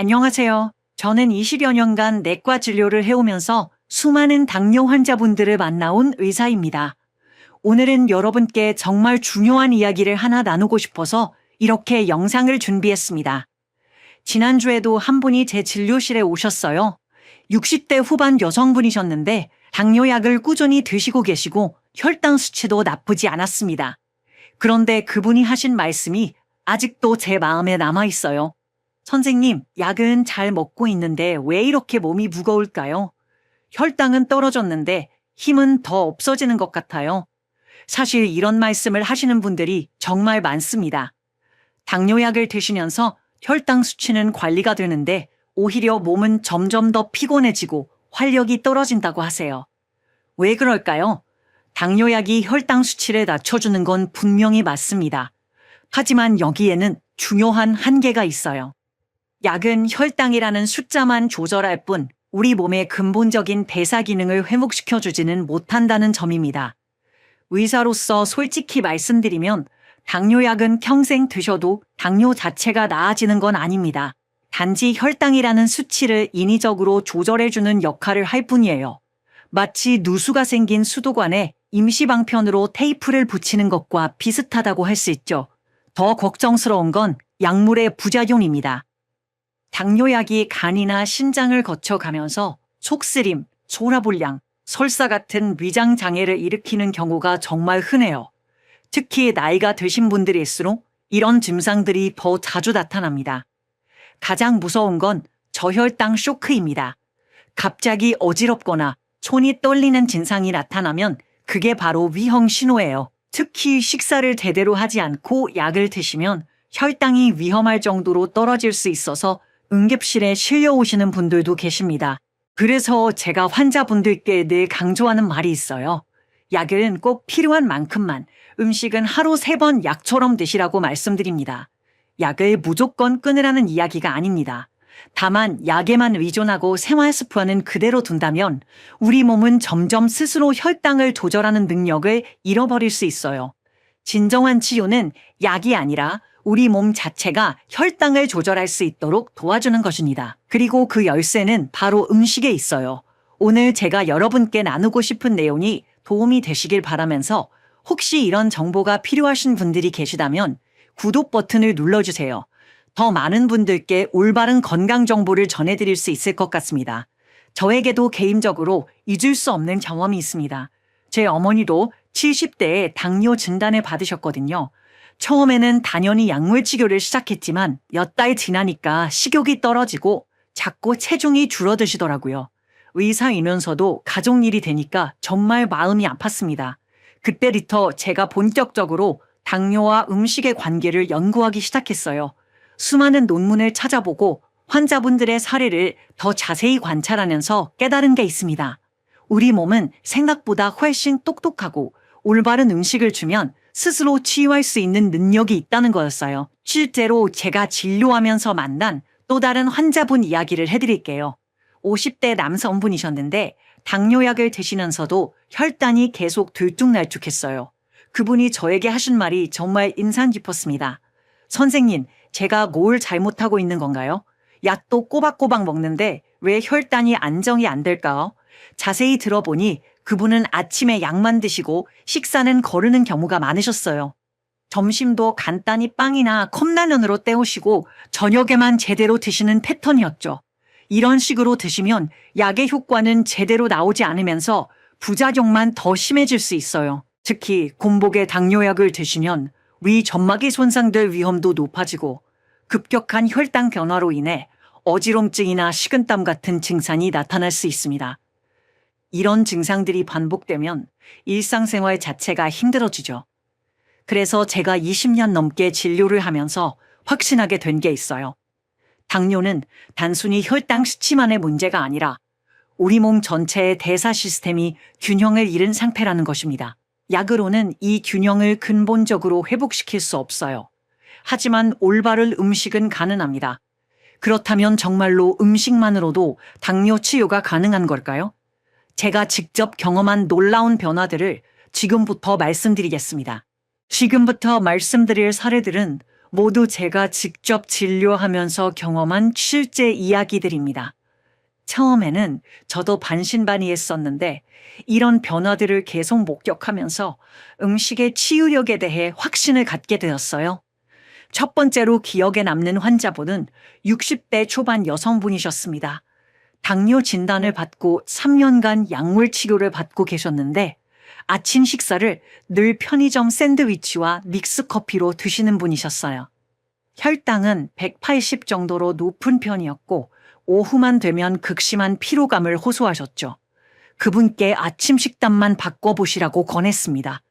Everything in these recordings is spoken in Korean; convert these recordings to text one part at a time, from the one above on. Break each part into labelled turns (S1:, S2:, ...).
S1: 안녕하세요. 저는 20여 년간 내과 진료를 해오면서 수많은 당뇨 환자분들을 만나온 의사입니다. 오늘은 여러분께 정말 중요한 이야기를 하나 나누고 싶어서 이렇게 영상을 준비했습니다. 지난주에도 한 분이 제 진료실에 오셨어요. 60대 후반 여성분이셨는데 당뇨약을 꾸준히 드시고 계시고 혈당 수치도 나쁘지 않았습니다. 그런데 그분이 하신 말씀이 아직도 제 마음에 남아 있어요. 선생님, 약은 잘 먹고 있는데 왜 이렇게 몸이 무거울까요? 혈당은 떨어졌는데 힘은 더 없어지는 것 같아요. 사실 이런 말씀을 하시는 분들이 정말 많습니다. 당뇨약을 드시면서 혈당 수치는 관리가 되는데 오히려 몸은 점점 더 피곤해지고 활력이 떨어진다고 하세요. 왜 그럴까요? 당뇨약이 혈당 수치를 낮춰주는 건 분명히 맞습니다. 하지만 여기에는 중요한 한계가 있어요. 약은 혈당이라는 숫자만 조절할 뿐 우리 몸의 근본적인 대사 기능을 회복시켜주지는 못한다는 점입니다. 의사로서 솔직히 말씀드리면 당뇨약은 평생 드셔도 당뇨 자체가 나아지는 건 아닙니다. 단지 혈당이라는 수치를 인위적으로 조절해주는 역할을 할 뿐이에요. 마치 누수가 생긴 수도관에 임시방편으로 테이프를 붙이는 것과 비슷하다고 할 수 있죠. 더 걱정스러운 건 약물의 부작용입니다. 당뇨약이 간이나 신장을 거쳐가면서 속쓰림, 소화불량, 설사 같은 위장 장애를 일으키는 경우가 정말 흔해요. 특히 나이가 드신 분들일수록 이런 증상들이 더 자주 나타납니다. 가장 무서운 건 저혈당 쇼크입니다. 갑자기 어지럽거나 손이 떨리는 증상이 나타나면 그게 바로 위험 신호예요. 특히 식사를 제대로 하지 않고 약을 드시면 혈당이 위험할 정도로 떨어질 수 있어서 응급실에 실려오시는 분들도 계십니다. 그래서 제가 환자분들께 늘 강조하는 말이 있어요. 약은 꼭 필요한 만큼만, 음식은 하루 3번 약처럼 드시라고 말씀드립니다. 약을 무조건 끊으라는 이야기가 아닙니다. 다만 약에만 의존하고 생활 습관은 그대로 둔다면 우리 몸은 점점 스스로 혈당을 조절하는 능력을 잃어버릴 수 있어요. 진정한 치료는 약이 아니라 우리 몸 자체가 혈당을 조절할 수 있도록 도와주는 것입니다. 그리고 그 열쇠는 바로 음식에 있어요. 오늘 제가 여러분께 나누고 싶은 내용이 도움이 되시길 바라면서 혹시 이런 정보가 필요하신 분들이 계시다면 구독 버튼을 눌러주세요. 더 많은 분들께 올바른 건강 정보를 전해드릴 수 있을 것 같습니다. 저에게도 개인적으로 잊을 수 없는 경험이 있습니다. 제 어머니도 70대에 당뇨 진단을 받으셨거든요. 처음에는 당연히 약물 치료를 시작했지만 몇 달 지나니까 식욕이 떨어지고 자꾸 체중이 줄어드시더라고요. 의사이면서도 가족 일이 되니까 정말 마음이 아팠습니다. 그때부터 제가 본격적으로 당뇨와 음식의 관계를 연구하기 시작했어요. 수많은 논문을 찾아보고 환자분들의 사례를 더 자세히 관찰하면서 깨달은 게 있습니다. 우리 몸은 생각보다 훨씬 똑똑하고 올바른 음식을 주면 스스로 치유할 수 있는 능력이 있다는 거였어요. 실제로 제가 진료하면서 만난 또 다른 환자분 이야기를 해드릴게요. 50대 남성분이셨는데 당뇨약을 드시면서도 혈당이 계속 들쭉날쭉했어요. 그분이 저에게 하신 말이 정말 인상 깊었습니다. 선생님, 제가 뭘 잘못하고 있는 건가요? 약도 꼬박꼬박 먹는데 왜 혈당이 안정이 안 될까요? 자세히 들어보니 그분은 아침에 약만 드시고 식사는 거르는 경우가 많으셨어요. 점심도 간단히 빵이나 컵라면으로 때우시고 저녁에만 제대로 드시는 패턴이었죠. 이런 식으로 드시면 약의 효과는 제대로 나오지 않으면서 부작용만 더 심해질 수 있어요. 특히 공복에 당뇨약을 드시면 위 점막이 손상될 위험도 높아지고 급격한 혈당 변화로 인해 어지럼증이나 식은땀 같은 증상이 나타날 수 있습니다. 이런 증상들이 반복되면 일상생활 자체가 힘들어지죠. 그래서 제가 20년 넘게 진료를 하면서 확신하게 된 게 있어요. 당뇨는 단순히 혈당 수치만의 문제가 아니라 우리 몸 전체의 대사 시스템이 균형을 잃은 상태라는 것입니다. 약으로는 이 균형을 근본적으로 회복시킬 수 없어요. 하지만 올바른 음식은 가능합니다. 그렇다면 정말로 음식만으로도 당뇨 치유가 가능한 걸까요? 제가 직접 경험한 놀라운 변화들을 지금부터 말씀드리겠습니다. 지금부터 말씀드릴 사례들은 모두 제가 직접 진료하면서 경험한 실제 이야기들입니다. 처음에는 저도 반신반의했었는데 이런 변화들을 계속 목격하면서 음식의 치유력에 대해 확신을 갖게 되었어요. 첫 번째로 기억에 남는 환자분은 60대 초반 여성분이셨습니다. 당뇨 진단을 받고 3년간 약물 치료를 받고 계셨는데 아침 식사를 늘 편의점 샌드위치와 믹스커피로 드시는 분이셨어요. 혈당은 180 정도로 높은 편이었고 오후만 되면 극심한 피로감을 호소하셨죠. 그분께 아침 식단만 바꿔보시라고 권했습니다.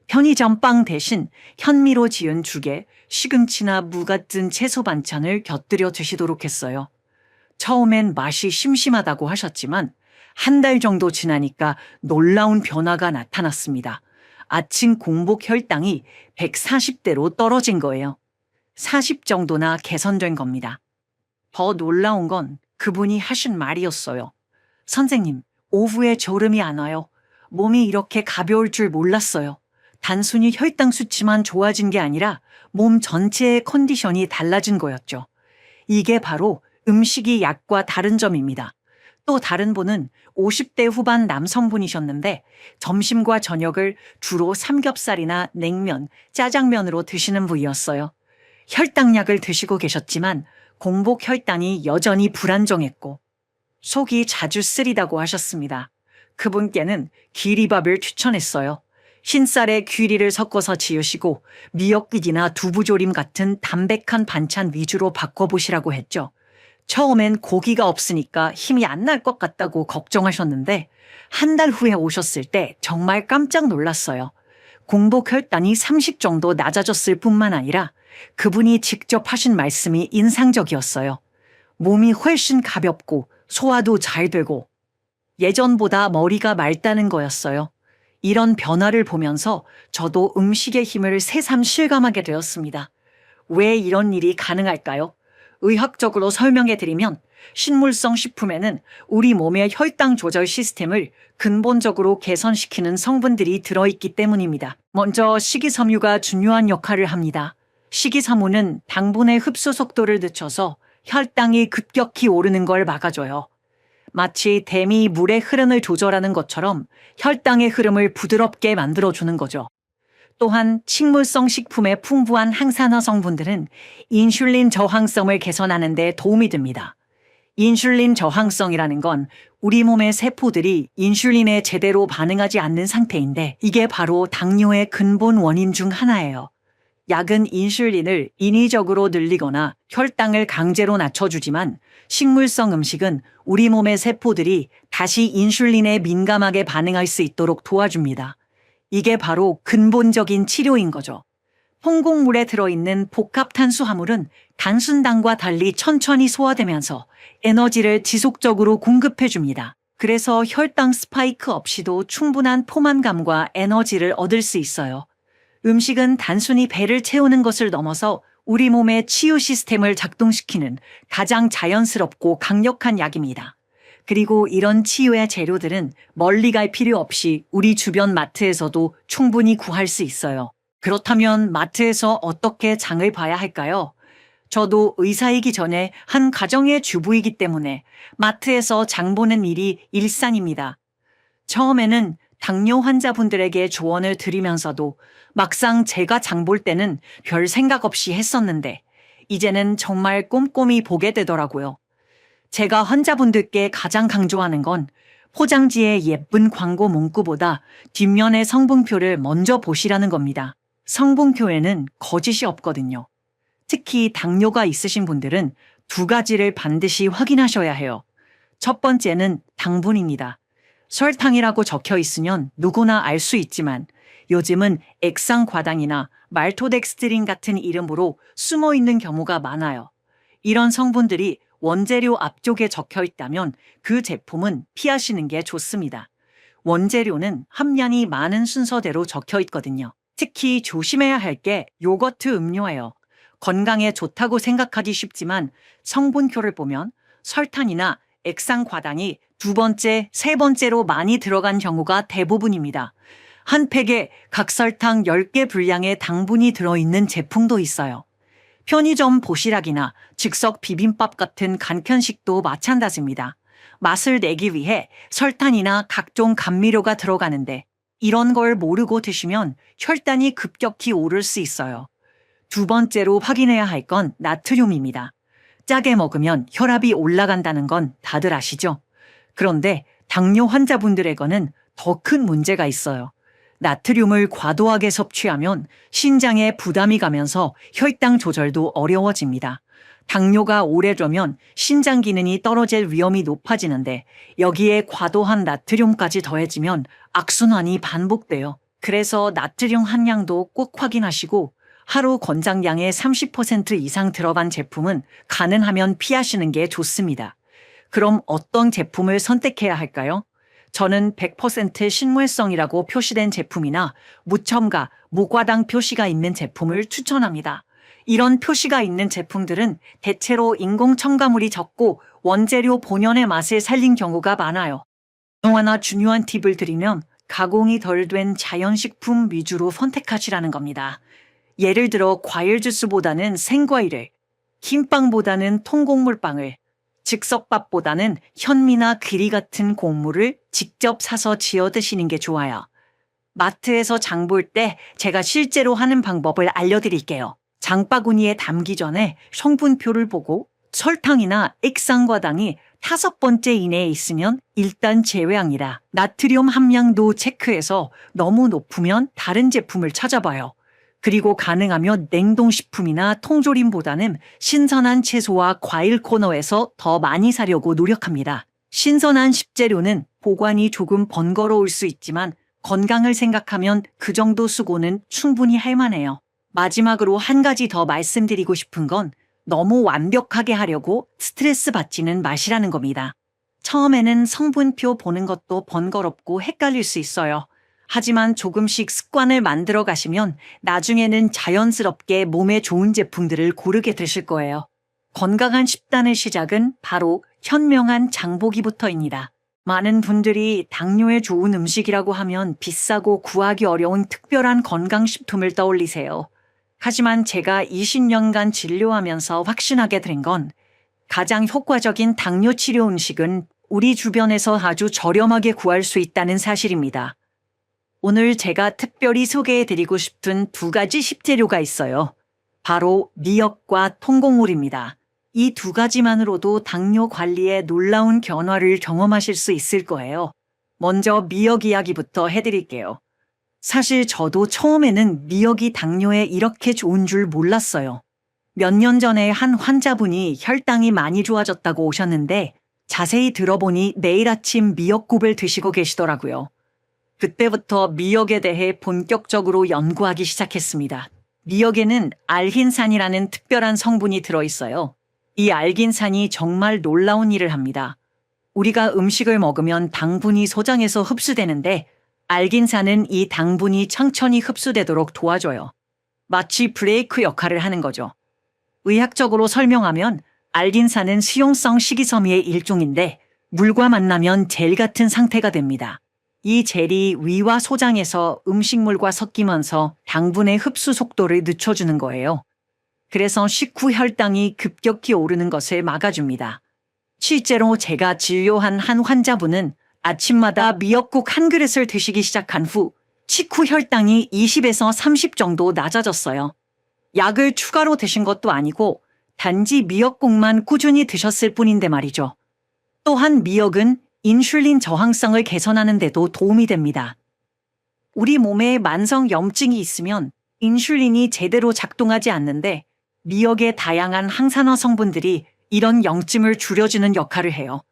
S1: 편의점 빵 대신 현미로 지은 죽에 시금치나 무 같은 채소 반찬을 곁들여 드시도록 했어요. 처음엔 맛이 심심하다고 하셨지만 한 달 정도 지나니까 놀라운 변화가 나타났습니다. 아침 공복 혈당이 140대로 떨어진 거예요. 40 정도나 개선된 겁니다. 더 놀라운 건 그분이 하신 말이었어요. 선생님, 오후에 졸음이 안 와요. 몸이 이렇게 가벼울 줄 몰랐어요. 단순히 혈당 수치만 좋아진 게 아니라 몸 전체의 컨디션이 달라진 거였죠. 이게 바로 음식이 약과 다른 점입니다. 또 다른 분은 50대 후반 남성분이셨는데 점심과 저녁을 주로 삼겹살이나 냉면, 짜장면으로 드시는 분이었어요. 혈당약을 드시고 계셨지만 공복 혈당이 여전히 불안정했고 속이 자주 쓰리다고 하셨습니다. 그분께는 귀리밥을 추천했어요. 흰쌀에 귀리를 섞어서 지으시고 미역국이나 두부조림 같은 담백한 반찬 위주로 바꿔보시라고 했죠. 처음엔 고기가 없으니까 힘이 안 날 것 같다고 걱정하셨는데 한 달 후에 오셨을 때 정말 깜짝 놀랐어요. 공복 혈당이 30 정도 낮아졌을 뿐만 아니라 그분이 직접 하신 말씀이 인상적이었어요. 몸이 훨씬 가볍고 소화도 잘 되고 예전보다 머리가 맑다는 거였어요. 이런 변화를 보면서 저도 음식의 힘을 새삼 실감하게 되었습니다. 왜 이런 일이 가능할까요? 의학적으로 설명해 드리면 식물성 식품에는 우리 몸의 혈당 조절 시스템을 근본적으로 개선시키는 성분들이 들어있기 때문입니다. 먼저 식이섬유가 중요한 역할을 합니다. 식이섬유는 당분의 흡수 속도를 늦춰서 혈당이 급격히 오르는 걸 막아줘요. 마치 댐이 물의 흐름을 조절하는 것처럼 혈당의 흐름을 부드럽게 만들어주는 거죠. 또한 식물성 식품의 풍부한 항산화 성분들은 인슐린 저항성을 개선하는 데 도움이 됩니다. 인슐린 저항성이라는 건 우리 몸의 세포들이 인슐린에 제대로 반응하지 않는 상태인데 이게 바로 당뇨의 근본 원인 중 하나예요. 약은 인슐린을 인위적으로 늘리거나 혈당을 강제로 낮춰주지만 식물성 음식은 우리 몸의 세포들이 다시 인슐린에 민감하게 반응할 수 있도록 도와줍니다. 이게 바로 근본적인 치료인 거죠. 홍곡물에 들어있는 복합 탄수화물은 단순당과 달리 천천히 소화되면서 에너지를 지속적으로 공급해줍니다. 그래서 혈당 스파이크 없이도 충분한 포만감과 에너지를 얻을 수 있어요. 음식은 단순히 배를 채우는 것을 넘어서 우리 몸의 치유 시스템을 작동시키는 가장 자연스럽고 강력한 약입니다. 그리고 이런 치유의 재료들은 멀리 갈 필요 없이 우리 주변 마트에서도 충분히 구할 수 있어요. 그렇다면 마트에서 어떻게 장을 봐야 할까요? 저도 의사이기 전에 한 가정의 주부이기 때문에 마트에서 장 보는 일이 일상입니다. 처음에는 당뇨 환자분들에게 조언을 드리면서도 막상 제가 장 볼 때는 별 생각 없이 했었는데 이제는 정말 꼼꼼히 보게 되더라고요. 제가 환자분들께 가장 강조하는 건 포장지의 예쁜 광고 문구보다 뒷면의 성분표를 먼저 보시라는 겁니다. 성분표에는 거짓이 없거든요. 특히 당뇨가 있으신 분들은 두 가지를 반드시 확인하셔야 해요. 첫 번째는 당분입니다. 설탕이라고 적혀 있으면 누구나 알 수 있지만 요즘은 액상과당이나 말토덱스트린 같은 이름으로 숨어 있는 경우가 많아요. 이런 성분들이 원재료 앞쪽에 적혀 있다면 그 제품은 피하시는 게 좋습니다. 원재료는 함량이 많은 순서대로 적혀 있거든요. 특히 조심해야 할 게 요거트 음료예요. 건강에 좋다고 생각하기 쉽지만 성분표를 보면 설탕이나 액상과당이 두 번째, 세 번째로 많이 들어간 경우가 대부분입니다. 한 팩에 각설탕 10개 분량의 당분이 들어있는 제품도 있어요. 편의점 도시락이나 즉석 비빔밥 같은 간편식도 마찬가지입니다. 맛을 내기 위해 설탕이나 각종 감미료가 들어가는데 이런 걸 모르고 드시면 혈당이 급격히 오를 수 있어요. 두 번째로 확인해야 할 건 나트륨입니다. 짜게 먹으면 혈압이 올라간다는 건 다들 아시죠? 그런데 당뇨 환자분들에게는 더 큰 문제가 있어요. 나트륨을 과도하게 섭취하면 신장에 부담이 가면서 혈당 조절도 어려워집니다. 당뇨가 오래되면 신장 기능이 떨어질 위험이 높아지는데 여기에 과도한 나트륨까지 더해지면 악순환이 반복돼요. 그래서 나트륨 함량도 꼭 확인하시고 하루 권장량의 30% 이상 들어간 제품은 가능하면 피하시는 게 좋습니다. 그럼 어떤 제품을 선택해야 할까요? 저는 100% 식물성이라고 표시된 제품이나 무첨가, 무과당 표시가 있는 제품을 추천합니다. 이런 표시가 있는 제품들은 대체로 인공 첨가물이 적고 원재료 본연의 맛을 살린 경우가 많아요. 또 하나 중요한 팁을 드리면 가공이 덜 된 자연식품 위주로 선택하시라는 겁니다. 예를 들어 과일 주스보다는 생과일을, 흰빵보다는 통곡물빵을, 즉석밥보다는 현미나 귀리 같은 곡물을 직접 사서 지어 드시는 게 좋아요. 마트에서 장볼 때 제가 실제로 하는 방법을 알려드릴게요. 장바구니에 담기 전에 성분표를 보고 설탕이나 액상과당이 5번째 이내에 있으면 일단 제외합니다. 나트륨 함량도 체크해서 너무 높으면 다른 제품을 찾아봐요. 그리고 가능하면 냉동식품이나 통조림보다는 신선한 채소와 과일 코너에서 더 많이 사려고 노력합니다. 신선한 식재료는 보관이 조금 번거로울 수 있지만 건강을 생각하면 그 정도 수고는 충분히 할 만해요. 마지막으로 한 가지 더 말씀드리고 싶은 건 너무 완벽하게 하려고 스트레스 받지는 마시라는 겁니다. 처음에는 성분표 보는 것도 번거롭고 헷갈릴 수 있어요. 하지만 조금씩 습관을 만들어 가시면 나중에는 자연스럽게 몸에 좋은 제품들을 고르게 되실 거예요. 건강한 식단의 시작은 바로 현명한 장보기부터입니다. 많은 분들이 당뇨에 좋은 음식이라고 하면 비싸고 구하기 어려운 특별한 건강식품을 떠올리세요. 하지만 제가 20년간 진료하면서 확신하게 된 건 가장 효과적인 당뇨 치료 음식은 우리 주변에서 아주 저렴하게 구할 수 있다는 사실입니다. 오늘 제가 특별히 소개해드리고 싶은 2가지 식재료가 있어요. 바로 미역과 통곡물입니다. 이 2가지만으로도 당뇨 관리에 놀라운 변화를 경험하실 수 있을 거예요. 먼저 미역 이야기부터 해드릴게요. 사실 저도 처음에는 미역이 당뇨에 이렇게 좋은 줄 몰랐어요. 몇 년 전에 한 환자분이 혈당이 많이 좋아졌다고 오셨는데 자세히 들어보니 매일 아침 미역국을 드시고 계시더라고요. 그때부터 미역에 대해 본격적으로 연구하기 시작했습니다. 미역에는 알긴산이라는 특별한 성분이 들어있어요. 이 알긴산이 정말 놀라운 일을 합니다. 우리가 음식을 먹으면 당분이 소장해서 흡수되는데 알긴산은 이 당분이 천천히 흡수되도록 도와줘요. 마치 브레이크 역할을 하는 거죠. 의학적으로 설명하면 알긴산은 수용성 식이섬유의 일종인데 물과 만나면 젤 같은 상태가 됩니다. 이 젤이 위와 소장해서 음식물과 섞이면서 당분의 흡수 속도를 늦춰주는 거예요. 그래서 식후 혈당이 급격히 오르는 것을 막아줍니다. 실제로 제가 진료한 한 환자분은 아침마다 미역국 한 그릇을 드시기 시작한 후 식후 혈당이 20에서 30 정도 낮아졌어요. 약을 추가로 드신 것도 아니고 단지 미역국만 꾸준히 드셨을 뿐인데 말이죠. 또한 미역은 인슐린 저항성을 개선하는 데도 도움이 됩니다. 우리 몸에 만성 염증이 있으면 인슐린이 제대로 작동하지 않는데 미역의 다양한 항산화 성분들이 이런 염증을 줄여주는 역할을 해요.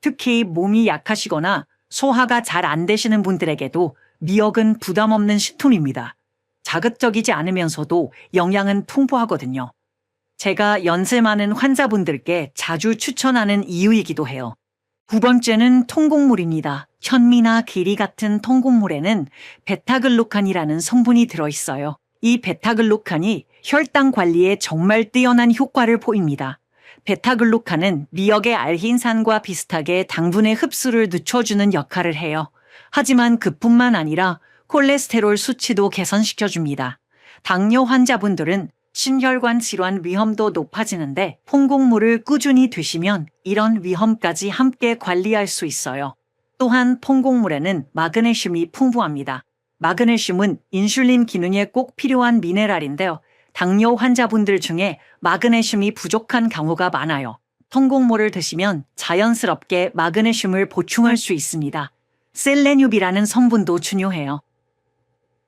S1: 특히 몸이 약하시거나 소화가 잘 안 되시는 분들에게도 미역은 부담 없는 식품입니다. 자극적이지 않으면서도 영양은 풍부하거든요. 제가 연세 많은 환자분들께 자주 추천하는 이유이기도 해요. 2번째는 통곡물입니다. 현미나 귀리 같은 통곡물에는 베타글루칸이라는 성분이 들어있어요. 이 베타글루칸이 혈당 관리에 정말 뛰어난 효과를 보입니다. 베타글루칸은 미역의 알긴산과 비슷하게 당분의 흡수를 늦춰주는 역할을 해요. 하지만 그뿐만 아니라 콜레스테롤 수치도 개선시켜줍니다. 당뇨 환자분들은 심혈관 질환 위험도 높아지는데 퐁곡물을 꾸준히 드시면 이런 위험까지 함께 관리할 수 있어요. 또한 퐁곡물에는 마그네슘이 풍부합니다. 마그네슘은 인슐린 기능에 꼭 필요한 미네랄인데요. 당뇨 환자분들 중에 마그네슘이 부족한 경우가 많아요. 퐁곡물을 드시면 자연스럽게 마그네슘을 보충할 수 있습니다. 셀레늄이라는 성분도 중요해요.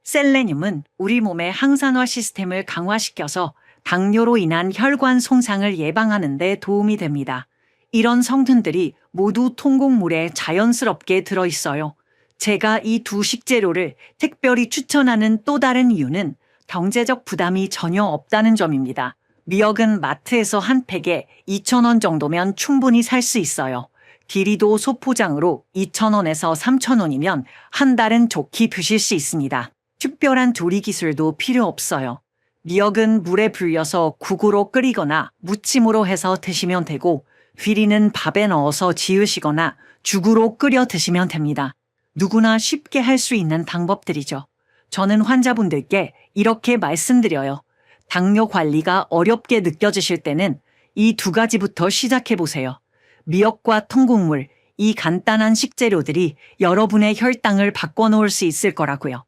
S1: 셀레늄은 우리 몸의 항산화 시스템을 강화시켜서 당뇨로 인한 혈관 손상을 예방하는 데 도움이 됩니다. 이런 성분들이 모두 통곡물에 자연스럽게 들어있어요. 제가 이 두 식재료를 특별히 추천하는 또 다른 이유는 경제적 부담이 전혀 없다는 점입니다. 미역은 마트에서 한 팩에 2,000원 정도면 충분히 살 수 있어요. 길이도 소포장으로 2,000원에서 3,000원이면 한 달은 좋게 드실 수 있습니다. 특별한 조리 기술도 필요 없어요. 미역은 물에 불려서 국으로 끓이거나 무침으로 해서 드시면 되고, 귀리는 밥에 넣어서 지으시거나 죽으로 끓여 드시면 됩니다. 누구나 쉽게 할 수 있는 방법들이죠. 저는 환자분들께 이렇게 말씀드려요. 당뇨 관리가 어렵게 느껴지실 때는 이 두 가지부터 시작해 보세요. 미역과 통곡물, 이 간단한 식재료들이 여러분의 혈당을 바꿔놓을 수 있을 거라고요.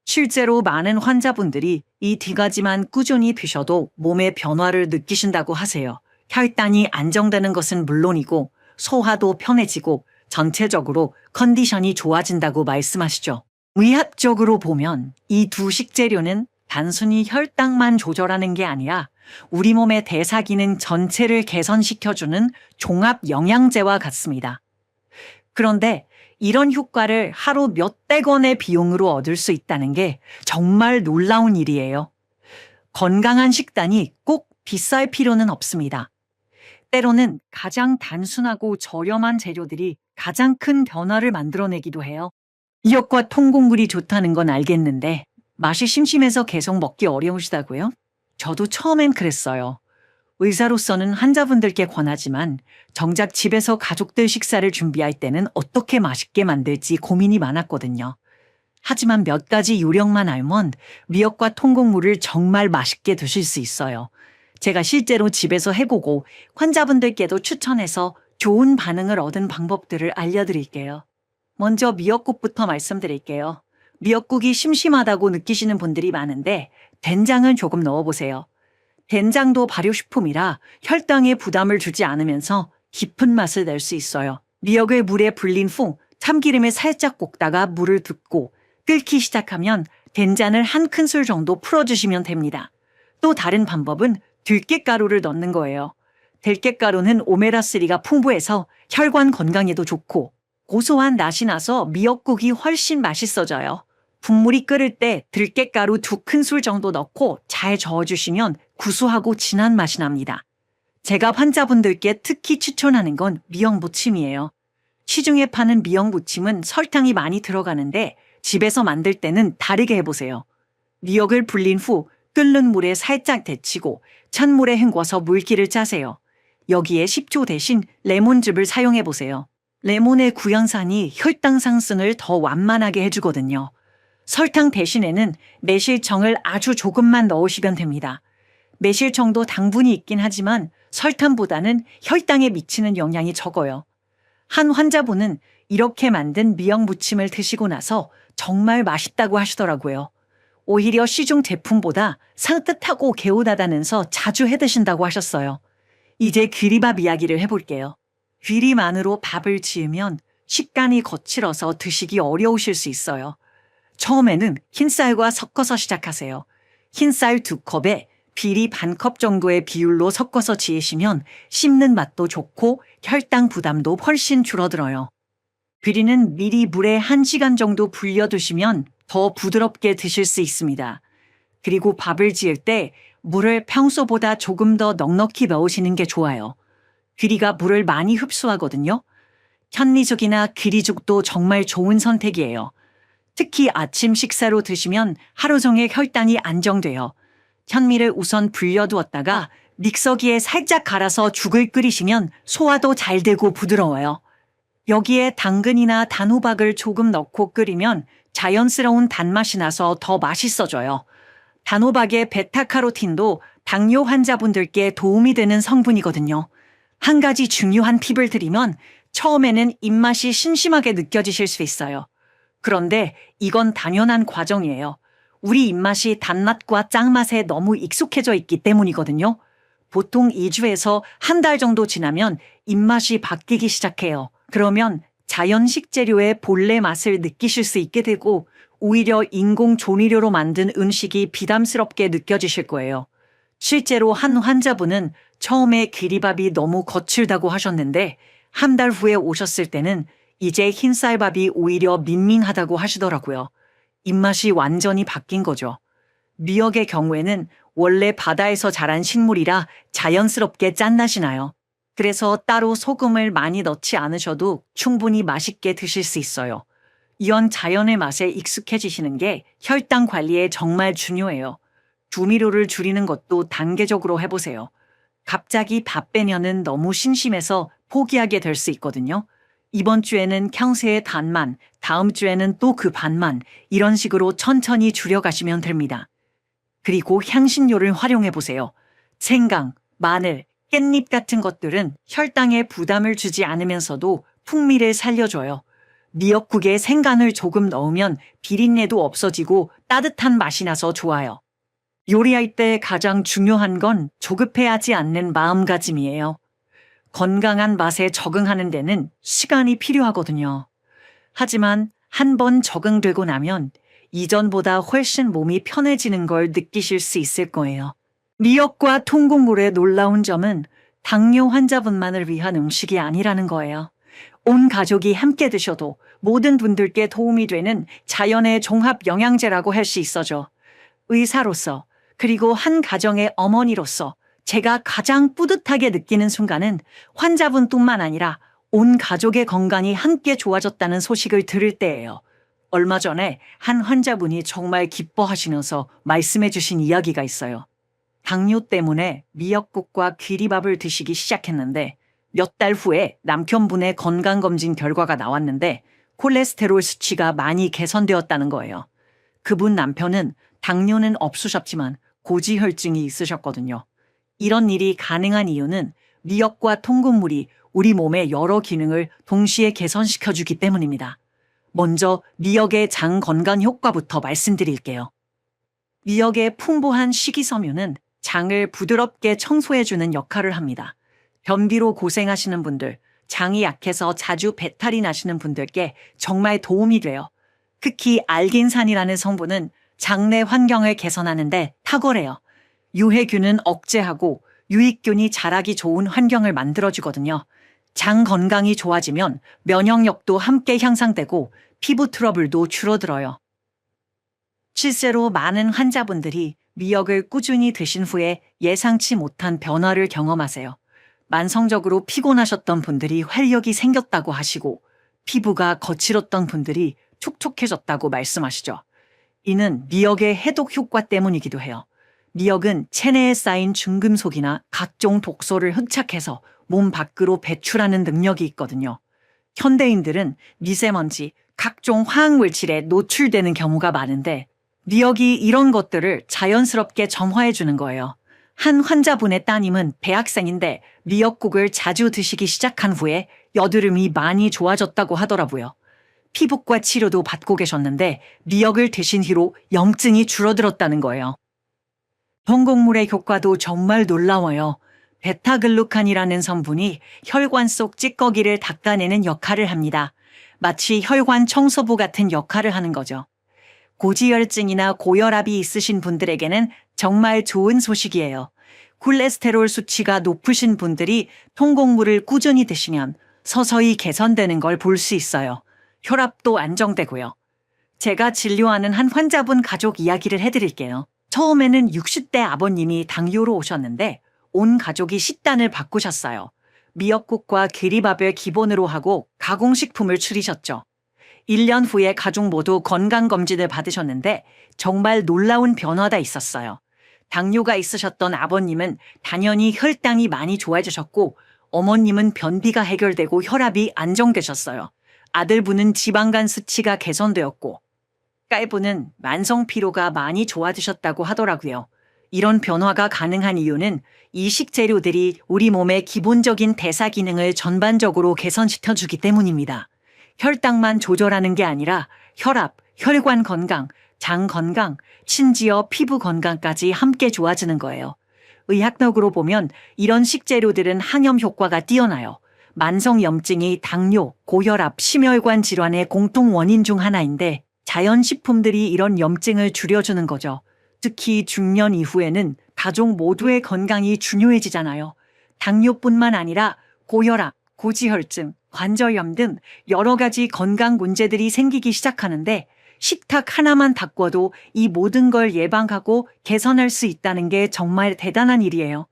S1: 실제로 많은 환자분들이 이 두 가지만 꾸준히 드셔도 몸의 변화를 느끼신다고 하세요. 혈당이 안정되는 것은 물론이고 소화도 편해지고 전체적으로 컨디션이 좋아진다고 말씀하시죠. 의학적으로 보면 이 두 식재료는 단순히 혈당만 조절하는 게 아니라 우리 몸의 대사 기능 전체를 개선시켜주는 종합 영양제와 같습니다. 그런데 이런 효과를 하루 몇백 원의 비용으로 얻을 수 있다는 게 정말 놀라운 일이에요. 건강한 식단이 꼭 비쌀 필요는 없습니다. 때로는 가장 단순하고 저렴한 재료들이 가장 큰 변화를 만들어내기도 해요. 미역과 통곡물이 좋다는 건 알겠는데 맛이 심심해서 계속 먹기 어려우시다고요? 저도 처음엔 그랬어요. 의사로서는 환자분들께 권하지만 정작 집에서 가족들 식사를 준비할 때는 어떻게 맛있게 만들지 고민이 많았거든요. 하지만 몇 가지 요령만 알면 미역과 통곡물을 정말 맛있게 드실 수 있어요. 제가 실제로 집에서 해보고 환자분들께도 추천해서 좋은 반응을 얻은 방법들을 알려드릴게요. 먼저 미역국부터 말씀드릴게요. 미역국이 심심하다고 느끼시는 분들이 많은데 된장은 조금 넣어보세요. 된장도 발효식품이라 혈당에 부담을 주지 않으면서 깊은 맛을 낼 수 있어요. 미역을 물에 불린 후 참기름에 살짝 볶다가 물을 붓고 끓기 시작하면 된장을 한 큰술 정도 풀어주시면 됩니다. 또 다른 방법은 들깨가루를 넣는 거예요. 들깨가루는 오메가3가 풍부해서 혈관 건강에도 좋고 고소한 맛이 나서 미역국이 훨씬 맛있어져요. 국물이 끓을 때 들깨가루 2큰술 정도 넣고 잘 저어주시면 구수하고 진한 맛이 납니다. 제가 환자분들께 특히 추천하는 건 미역무침이에요. 시중에 파는 미역무침은 설탕이 많이 들어가는데 집에서 만들 때는 다르게 해보세요. 미역을 불린 후 끓는 물에 살짝 데치고 찬물에 헹궈서 물기를 짜세요. 여기에 식초 대신 레몬즙을 사용해보세요. 레몬의 구연산이 혈당 상승을 더 완만하게 해주거든요. 설탕 대신에는 매실청을 아주 조금만 넣으시면 됩니다. 매실청도 당분이 있긴 하지만 설탕보다는 혈당에 미치는 영향이 적어요. 한 환자분은 이렇게 만든 미역무침을 드시고 나서 정말 맛있다고 하시더라고요. 오히려 시중 제품보다 산뜻하고 개운하다면서 자주 해드신다고 하셨어요. 이제 귀리밥 이야기를 해볼게요. 귀리만으로 밥을 지으면 식감이 거칠어서 드시기 어려우실 수 있어요. 처음에는 흰쌀과 섞어서 시작하세요. 흰쌀 2컵에 비리 반컵 정도의 비율로 섞어서 지으시면 씹는 맛도 좋고 혈당 부담도 훨씬 줄어들어요. 귀리는 미리 물에 1시간 정도 불려두시면 더 부드럽게 드실 수 있습니다. 그리고 밥을 지을 때 물을 평소보다 조금 더 넉넉히 넣으시는 게 좋아요. 귀리가 물을 많이 흡수하거든요. 현미죽이나 귀리죽도 정말 좋은 선택이에요. 특히 아침 식사로 드시면 하루 종일 혈당이 안정돼요. 현미를 우선 불려두었다가 믹서기에 살짝 갈아서 죽을 끓이시면 소화도 잘 되고 부드러워요. 여기에 당근이나 단호박을 조금 넣고 끓이면 자연스러운 단맛이 나서 더 맛있어져요. 단호박의 베타카로틴도 당뇨 환자분들께 도움이 되는 성분이거든요. 한 가지 중요한 팁을 드리면 처음에는 입맛이 심심하게 느껴지실 수 있어요. 그런데 이건 당연한 과정이에요. 우리 입맛이 단맛과 짱맛에 너무 익숙해져 있기 때문이거든요. 보통 2주에서 한 달 정도 지나면 입맛이 바뀌기 시작해요. 그러면 자연 식재료의 본래 맛을 느끼실 수 있게 되고 오히려 인공 조미료로 만든 음식이 비담스럽게 느껴지실 거예요. 실제로 한 환자분은 처음에 기리밥이 너무 거칠다고 하셨는데 한 달 후에 오셨을 때는 이제 흰쌀밥이 오히려 밍밍하다고 하시더라고요. 입맛이 완전히 바뀐 거죠. 미역의 경우에는 원래 바다에서 자란 식물이라 자연스럽게 짠맛이 나요. 그래서 따로 소금을 많이 넣지 않으셔도 충분히 맛있게 드실 수 있어요. 이런 자연의 맛에 익숙해지시는 게 혈당 관리에 정말 중요해요. 조미료를 줄이는 것도 단계적으로 해보세요. 갑자기 다 빼면은 너무 심심해서 포기하게 될 수 있거든요. 이번 주에는 캉스의 단만, 다음 주에는 또 그 반만, 이런 식으로 천천히 줄여가시면 됩니다. 그리고 향신료를 활용해보세요. 생강, 마늘, 깻잎 같은 것들은 혈당에 부담을 주지 않으면서도 풍미를 살려줘요. 미역국에 생강을 조금 넣으면 비린내도 없어지고 따뜻한 맛이 나서 좋아요. 요리할 때 가장 중요한 건 조급해하지 않는 마음가짐이에요. 건강한 맛에 적응하는 데는 시간이 필요하거든요. 하지만 한 번 적응되고 나면 이전보다 훨씬 몸이 편해지는 걸 느끼실 수 있을 거예요. 미역과 통곡물의 놀라운 점은 당뇨 환자분만을 위한 음식이 아니라는 거예요. 온 가족이 함께 드셔도 모든 분들께 도움이 되는 자연의 종합 영양제라고 할 수 있어죠. 의사로서 그리고 한 가정의 어머니로서 제가 가장 뿌듯하게 느끼는 순간은 환자분뿐만 아니라 온 가족의 건강이 함께 좋아졌다는 소식을 들을 때예요. 얼마 전에 한 환자분이 정말 기뻐하시면서 말씀해 주신 이야기가 있어요. 당뇨 때문에 미역국과 귀리밥을 드시기 시작했는데 몇 달 후에 남편분의 건강검진 결과가 나왔는데 콜레스테롤 수치가 많이 개선되었다는 거예요. 그분 남편은 당뇨는 없으셨지만 고지혈증이 있으셨거든요. 이런 일이 가능한 이유는 미역과 통곡물이 우리 몸의 여러 기능을 동시에 개선시켜주기 때문입니다. 먼저 미역의 장 건강 효과부터 말씀드릴게요. 미역의 풍부한 식이섬유는 장을 부드럽게 청소해주는 역할을 합니다. 변비로 고생하시는 분들, 장이 약해서 자주 배탈이 나시는 분들께 정말 도움이 돼요. 특히 알긴산이라는 성분은 장내 환경을 개선하는데 탁월해요. 유해균은 억제하고 유익균이 자라기 좋은 환경을 만들어주거든요. 장 건강이 좋아지면 면역력도 함께 향상되고 피부 트러블도 줄어들어요. 실제로 많은 환자분들이 미역을 꾸준히 드신 후에 예상치 못한 변화를 경험하세요. 만성적으로 피곤하셨던 분들이 활력이 생겼다고 하시고 피부가 거칠었던 분들이 촉촉해졌다고 말씀하시죠. 이는 미역의 해독 효과 때문이기도 해요. 미역은 체내에 쌓인 중금속이나 각종 독소를 흡착해서 몸 밖으로 배출하는 능력이 있거든요. 현대인들은 미세먼지, 각종 화학물질에 노출되는 경우가 많은데 미역이 이런 것들을 자연스럽게 점화해 주는 거예요. 한 환자분의 따님은 대학생인데 미역국을 자주 드시기 시작한 후에 여드름이 많이 좋아졌다고 하더라고요. 피부과 치료도 받고 계셨는데 미역을 드신 뒤로 염증이 줄어들었다는 거예요. 통곡물의 효과도 정말 놀라워요. 베타글루칸이라는 성분이 혈관 속 찌꺼기를 닦아내는 역할을 합니다. 마치 혈관 청소부 같은 역할을 하는 거죠. 고지혈증이나 고혈압이 있으신 분들에게는 정말 좋은 소식이에요. 콜레스테롤 수치가 높으신 분들이 통곡물을 꾸준히 드시면 서서히 개선되는 걸 볼 수 있어요. 혈압도 안정되고요. 제가 진료하는 한 환자분 가족 이야기를 해드릴게요. 처음에는 60대 아버님이 당뇨로 오셨는데 온 가족이 식단을 바꾸셨어요. 미역국과 기리밥을 기본으로 하고 가공식품을 줄이셨죠. 1년 후에 가족 모두 건강검진을 받으셨는데 정말 놀라운 변화가 있었어요. 당뇨가 있으셨던 아버님은 당연히 혈당이 많이 좋아지셨고 어머님은 변비가 해결되고 혈압이 안정되셨어요. 아들분은 지방간 수치가 개선되었고 가까이분은 만성 피로가 많이 좋아지셨다고 하더라고요. 이런 변화가 가능한 이유는 이 식재료들이 우리 몸의 기본적인 대사 기능을 전반적으로 개선시켜주기 때문입니다. 혈당만 조절하는 게 아니라 혈압, 혈관 건강, 장 건강, 심지어 피부 건강까지 함께 좋아지는 거예요. 의학적으로 보면 이런 식재료들은 항염 효과가 뛰어나요. 만성염증이 당뇨, 고혈압, 심혈관 질환의 공통 원인 중 하나인데 자연식품들이 이런 염증을 줄여주는 거죠. 특히 중년 이후에는 가족 모두의 건강이 중요해지잖아요. 당뇨뿐만 아니라 고혈압, 고지혈증, 관절염 등 여러 가지 건강 문제들이 생기기 시작하는데 식탁 하나만 바꿔도 이 모든 걸 예방하고 개선할 수 있다는 게 정말 대단한 일이에요.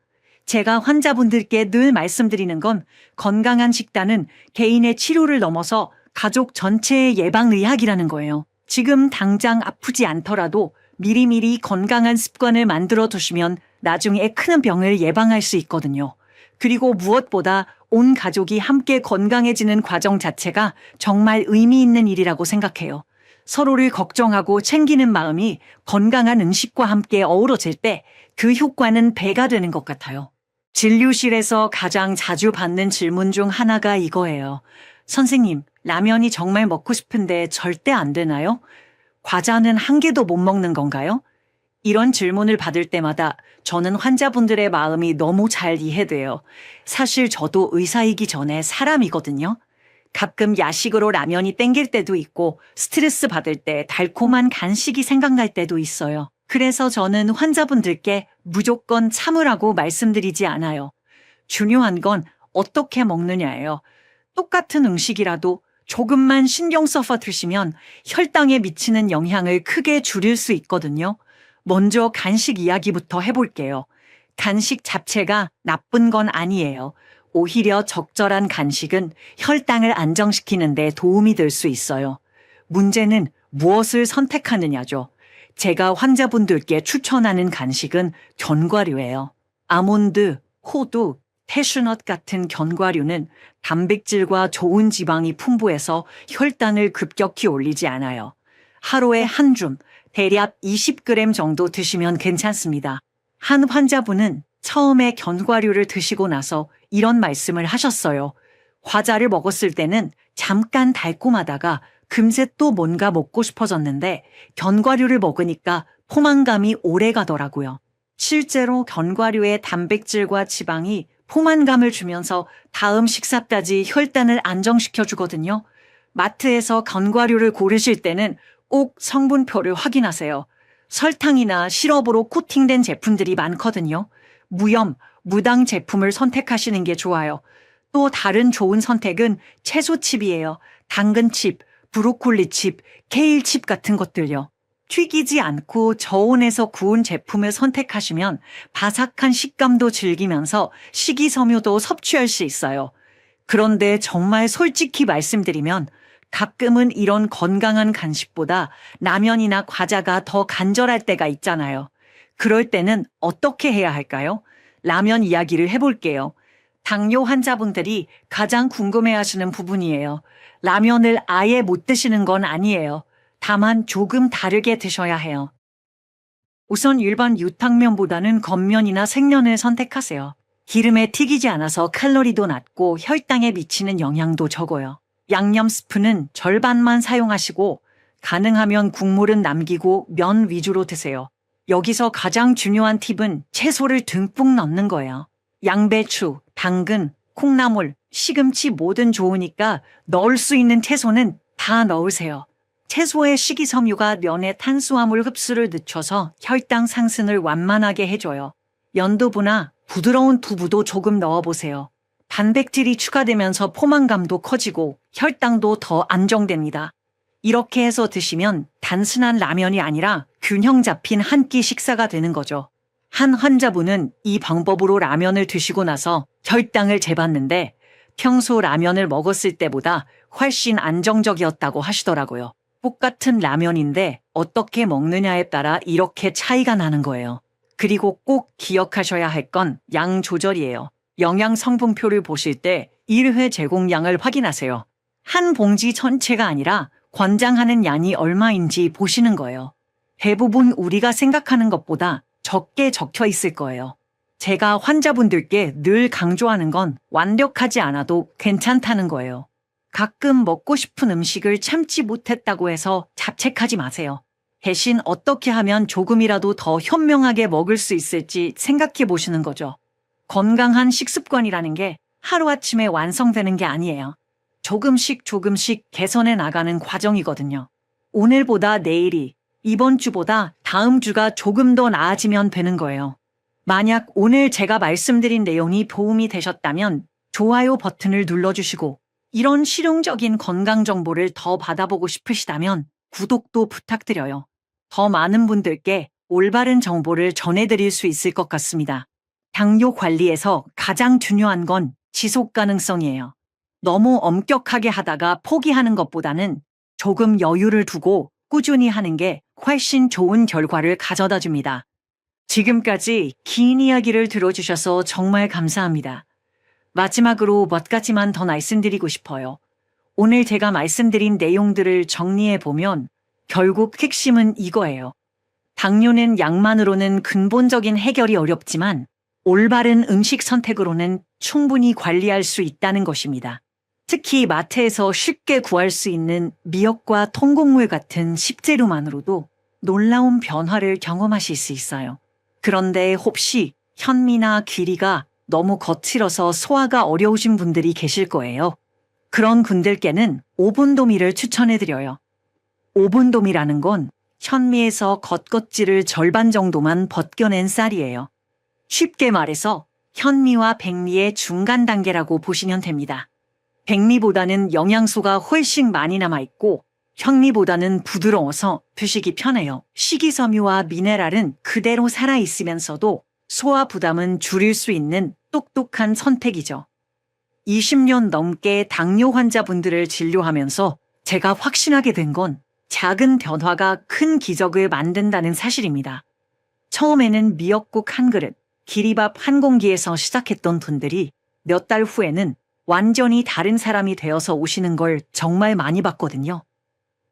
S1: 제가 환자분들께 늘 말씀드리는 건 건강한 식단은 개인의 치료를 넘어서 가족 전체의 예방의학이라는 거예요. 지금 당장 아프지 않더라도 미리미리 건강한 습관을 만들어 두시면 나중에 큰 병을 예방할 수 있거든요. 그리고 무엇보다 온 가족이 함께 건강해지는 과정 자체가 정말 의미 있는 일이라고 생각해요. 서로를 걱정하고 챙기는 마음이 건강한 음식과 함께 어우러질 때 그 효과는 배가 되는 것 같아요. 진료실에서 가장 자주 받는 질문 중 하나가 이거예요. 선생님, 라면이 정말 먹고 싶은데 절대 안 되나요? 과자는 한 개도 못 먹는 건가요? 이런 질문을 받을 때마다 저는 환자분들의 마음이 너무 잘 이해돼요. 사실 저도 의사이기 전에 사람이거든요. 가끔 야식으로 라면이 땡길 때도 있고 스트레스 받을 때 달콤한 간식이 생각날 때도 있어요. 그래서 저는 환자분들께 무조건 참으라고 말씀드리지 않아요. 중요한 건 어떻게 먹느냐예요. 똑같은 음식이라도 조금만 신경 써서 드시면 혈당에 미치는 영향을 크게 줄일 수 있거든요. 먼저 간식 이야기부터 해볼게요. 간식 자체가 나쁜 건 아니에요. 오히려 적절한 간식은 혈당을 안정시키는 데 도움이 될 수 있어요. 문제는 무엇을 선택하느냐죠. 제가 환자분들께 추천하는 간식은 견과류예요. 아몬드, 호두, 캐슈넛 같은 견과류는 단백질과 좋은 지방이 풍부해서 혈당을 급격히 올리지 않아요. 하루에 한 줌, 대략 20g 정도 드시면 괜찮습니다. 한 환자분은 처음에 견과류를 드시고 나서 이런 말씀을 하셨어요. 과자를 먹었을 때는 잠깐 달콤하다가 금세 또 뭔가 먹고 싶어졌는데 견과류를 먹으니까 포만감이 오래 가더라고요. 실제로 견과류의 단백질과 지방이 포만감을 주면서 다음 식사까지 혈당을 안정시켜 주거든요. 마트에서 견과류를 고르실 때는 꼭 성분표를 확인하세요. 설탕이나 시럽으로 코팅된 제품들이 많거든요. 무염, 무당 제품을 선택하시는 게 좋아요. 또 다른 좋은 선택은 채소칩이에요. 당근칩, 브로콜리칩, 케일칩 같은 것들요. 튀기지 않고 저온에서 구운 제품을 선택하시면 바삭한 식감도 즐기면서 식이섬유도 섭취할 수 있어요. 그런데 정말 솔직히 말씀드리면 가끔은 이런 건강한 간식보다 라면이나 과자가 더 간절할 때가 있잖아요. 그럴 때는 어떻게 해야 할까요? 라면 이야기를 해볼게요. 당뇨 환자분들이 가장 궁금해하시는 부분이에요. 라면을 아예 못 드시는 건 아니에요. 다만 조금 다르게 드셔야 해요. 우선 일반 유탕면보다는 겉면이나 생면을 선택하세요. 기름에 튀기지 않아서 칼로리도 낮고 혈당에 미치는 영향도 적어요. 양념 스프는 절반만 사용하시고 가능하면 국물은 남기고 면 위주로 드세요. 여기서 가장 중요한 팁은 채소를 듬뿍 넣는 거예요. 양배추, 당근, 콩나물, 시금치 뭐든 좋으니까 넣을 수 있는 채소는 다 넣으세요. 채소의 식이섬유가 면의 탄수화물 흡수를 늦춰서 혈당 상승을 완만하게 해줘요. 연두부나 부드러운 두부도 조금 넣어보세요. 단백질이 추가되면서 포만감도 커지고 혈당도 더 안정됩니다. 이렇게 해서 드시면 단순한 라면이 아니라 균형 잡힌 한 끼 식사가 되는 거죠. 한 환자분은 이 방법으로 라면을 드시고 나서 혈당을 재봤는데 평소 라면을 먹었을 때보다 훨씬 안정적이었다고 하시더라고요. 똑같은 라면인데 어떻게 먹느냐에 따라 이렇게 차이가 나는 거예요. 그리고 꼭 기억하셔야 할 건 양 조절이에요. 영양 성분표를 보실 때 1회 제공량을 확인하세요. 한 봉지 전체가 아니라 권장하는 양이 얼마인지 보시는 거예요. 대부분 우리가 생각하는 것보다 적게 적혀 있을 거예요. 제가 환자분들께 늘 강조하는 건 완벽하지 않아도 괜찮다는 거예요. 가끔 먹고 싶은 음식을 참지 못했다고 해서 자책하지 마세요. 대신 어떻게 하면 조금이라도 더 현명하게 먹을 수 있을지 생각해 보시는 거죠. 건강한 식습관이라는 게 하루아침에 완성되는 게 아니에요. 조금씩 개선해 나가는 과정이거든요. 오늘보다 내일이, 이번 주보다 다음 주가 조금 더 나아지면 되는 거예요. 만약 오늘 제가 말씀드린 내용이 도움이 되셨다면 좋아요 버튼을 눌러주시고, 이런 실용적인 건강 정보를 더 받아보고 싶으시다면 구독도 부탁드려요. 더 많은 분들께 올바른 정보를 전해드릴 수 있을 것 같습니다. 당뇨 관리에서 가장 중요한 건 지속 가능성이에요. 너무 엄격하게 하다가 포기하는 것보다는 조금 여유를 두고 꾸준히 하는 게 훨씬 좋은 결과를 가져다 줍니다. 지금까지 긴 이야기를 들어주셔서 정말 감사합니다. 마지막으로 몇 가지만 더 말씀드리고 싶어요. 오늘 제가 말씀드린 내용들을 정리해보면 결국 핵심은 이거예요. 당뇨는 약만으로는 근본적인 해결이 어렵지만 올바른 음식 선택으로는 충분히 관리할 수 있다는 것입니다. 특히 마트에서 쉽게 구할 수 있는 미역과 통곡물 같은 식재료만으로도 놀라운 변화를 경험하실 수 있어요. 그런데 혹시 현미나 귀리가 너무 거칠어서 소화가 어려우신 분들이 계실 거예요. 그런 분들께는 오븐도미를 추천해드려요. 오븐도미라는 건 현미에서 겉껍질을 절반 정도만 벗겨낸 쌀이에요. 쉽게 말해서 현미와 백미의 중간 단계라고 보시면 됩니다. 백미보다는 영양소가 훨씬 많이 남아있고 현미보다는 부드러워서 드시기 편해요. 식이섬유와 미네랄은 그대로 살아있으면서도 소화 부담은 줄일 수 있는 똑똑한 선택이죠. 20년 넘게 당뇨 환자분들을 진료하면서 제가 확신하게 된 건 작은 변화가 큰 기적을 만든다는 사실입니다. 처음에는 미역국 한 그릇, 기리밥 한 공기에서 시작했던 분들이 몇 달 후에는 완전히 다른 사람이 되어서 오시는 걸 정말 많이 봤거든요.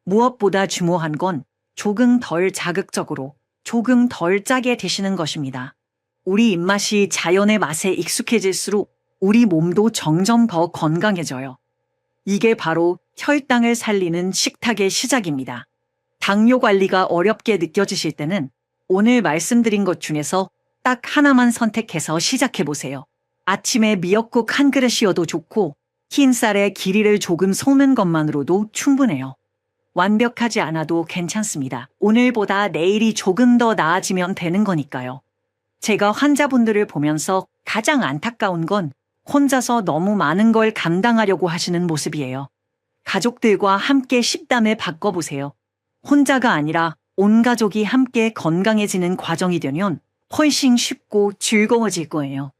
S1: 무엇보다 중요한 건 조금 덜 자극적으로, 조금 덜 짜게 드시는 것입니다. 우리 입맛이 자연의 맛에 익숙해질수록 우리 몸도 점점 더 건강해져요. 이게 바로 혈당을 살리는 식탁의 시작입니다. 당뇨 관리가 어렵게 느껴지실 때는 오늘 말씀드린 것 중에서 딱 하나만 선택해서 시작해보세요. 아침에 미역국 한 그릇이어도 좋고 흰쌀에 기리를 조금 섞는 것만으로도 충분해요. 완벽하지 않아도 괜찮습니다. 오늘보다 내일이 조금 더 나아지면 되는 거니까요. 제가 환자분들을 보면서 가장 안타까운 건 혼자서 너무 많은 걸 감당하려고 하시는 모습이에요. 가족들과 함께 식단을 바꿔보세요. 혼자가 아니라 온 가족이 함께 건강해지는 과정이 되면 훨씬 쉽고 즐거워질 거예요.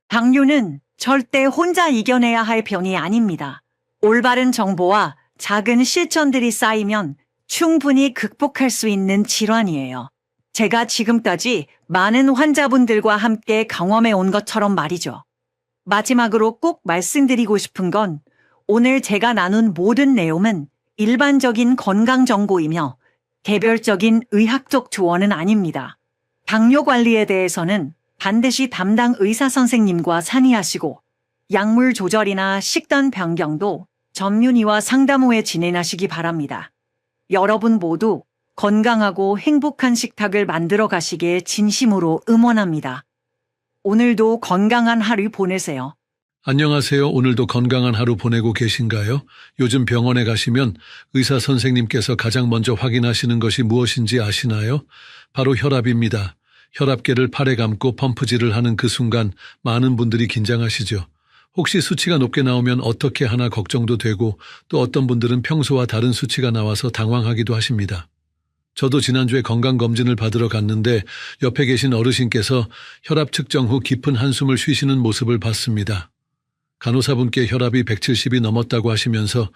S1: 당뇨는 절대 혼자 이겨내야 할 병이 아닙니다. 올바른 정보와 작은 실천들이 쌓이면 충분히 극복할 수 있는 질환이에요. 제가 지금까지 많은 환자분들과 함께 경험해 온 것처럼 말이죠. 마지막으로 꼭 말씀드리고 싶은 건 오늘 제가 나눈 모든 내용은 일반적인 건강 정보이며 개별적인 의학적 조언은 아닙니다. 당뇨 관리에 대해서는 반드시 담당 의사 선생님과 상의하시고 약물 조절이나 식단 변경도 전문의와 상담 후에 진행하시기 바랍니다. 여러분 모두 건강하고 행복한 식탁을 만들어 가시길 진심으로 응원합니다. 오늘도 건강한 하루 보내세요.
S2: 안녕하세요. 오늘도 건강한 하루 보내고 계신가요? 요즘 병원에 가시면 의사 선생님께서 가장 먼저 확인하시는 것이 무엇인지 아시나요? 바로 혈압입니다. 혈압계를 팔에 감고 펌프질을 하는 그 순간 많은 분들이 긴장하시죠. 혹시 수치가 높게 나오면 어떻게 하나 걱정도 되고 또 어떤 분들은 평소와 다른 수치가 나와서 당황하기도 하십니다. 저도 지난주에 건강검진을 받으러 갔는데 옆에 계신 어르신께서 혈압 측정 후 깊은 한숨을 쉬시는 모습을 봤습니다. 간호사분께 혈압이 170이 넘었다고 하시면서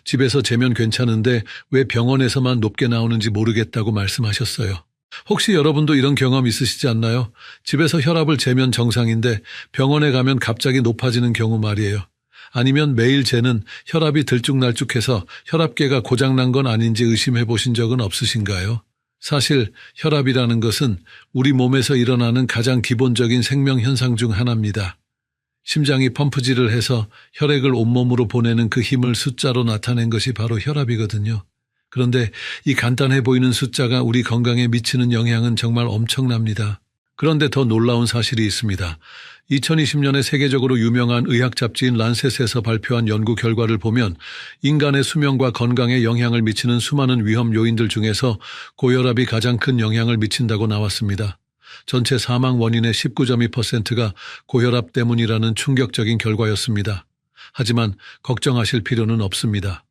S2: 집에서 재면 괜찮은데 왜 병원에서만 높게 나오는지 모르겠다고 말씀하셨어요. 혹시 여러분도 이런 경험 있으시지 않나요? 집에서 혈압을 재면 정상인데 병원에 가면 갑자기 높아지는 경우 말이에요. 아니면 매일 재는 혈압이 들쭉날쭉해서 혈압계가 고장난 건 아닌지 의심해 보신 적은 없으신가요? 사실 혈압이라는 것은 우리 몸에서 일어나는 가장 기본적인 생명 현상 중 하나입니다. 심장이 펌프질을 해서 혈액을 온몸으로 보내는 그 힘을 숫자로 나타낸 것이 바로 혈압이거든요. 그런데 이 간단해 보이는 숫자가 우리 건강에 미치는 영향은 정말 엄청납니다. 그런데 더 놀라운 사실이 있습니다. 2020년에 세계적으로 유명한 의학 잡지인 란셋에서 발표한 연구 결과를 보면 인간의 수명과 건강에 영향을 미치는 수많은 위험 요인들 중에서 고혈압이 가장 큰 영향을 미친다고 나왔습니다. 전체 사망 원인의 19.2%가 고혈압 때문이라는 충격적인 결과였습니다. 하지만 걱정하실 필요는 없습니다.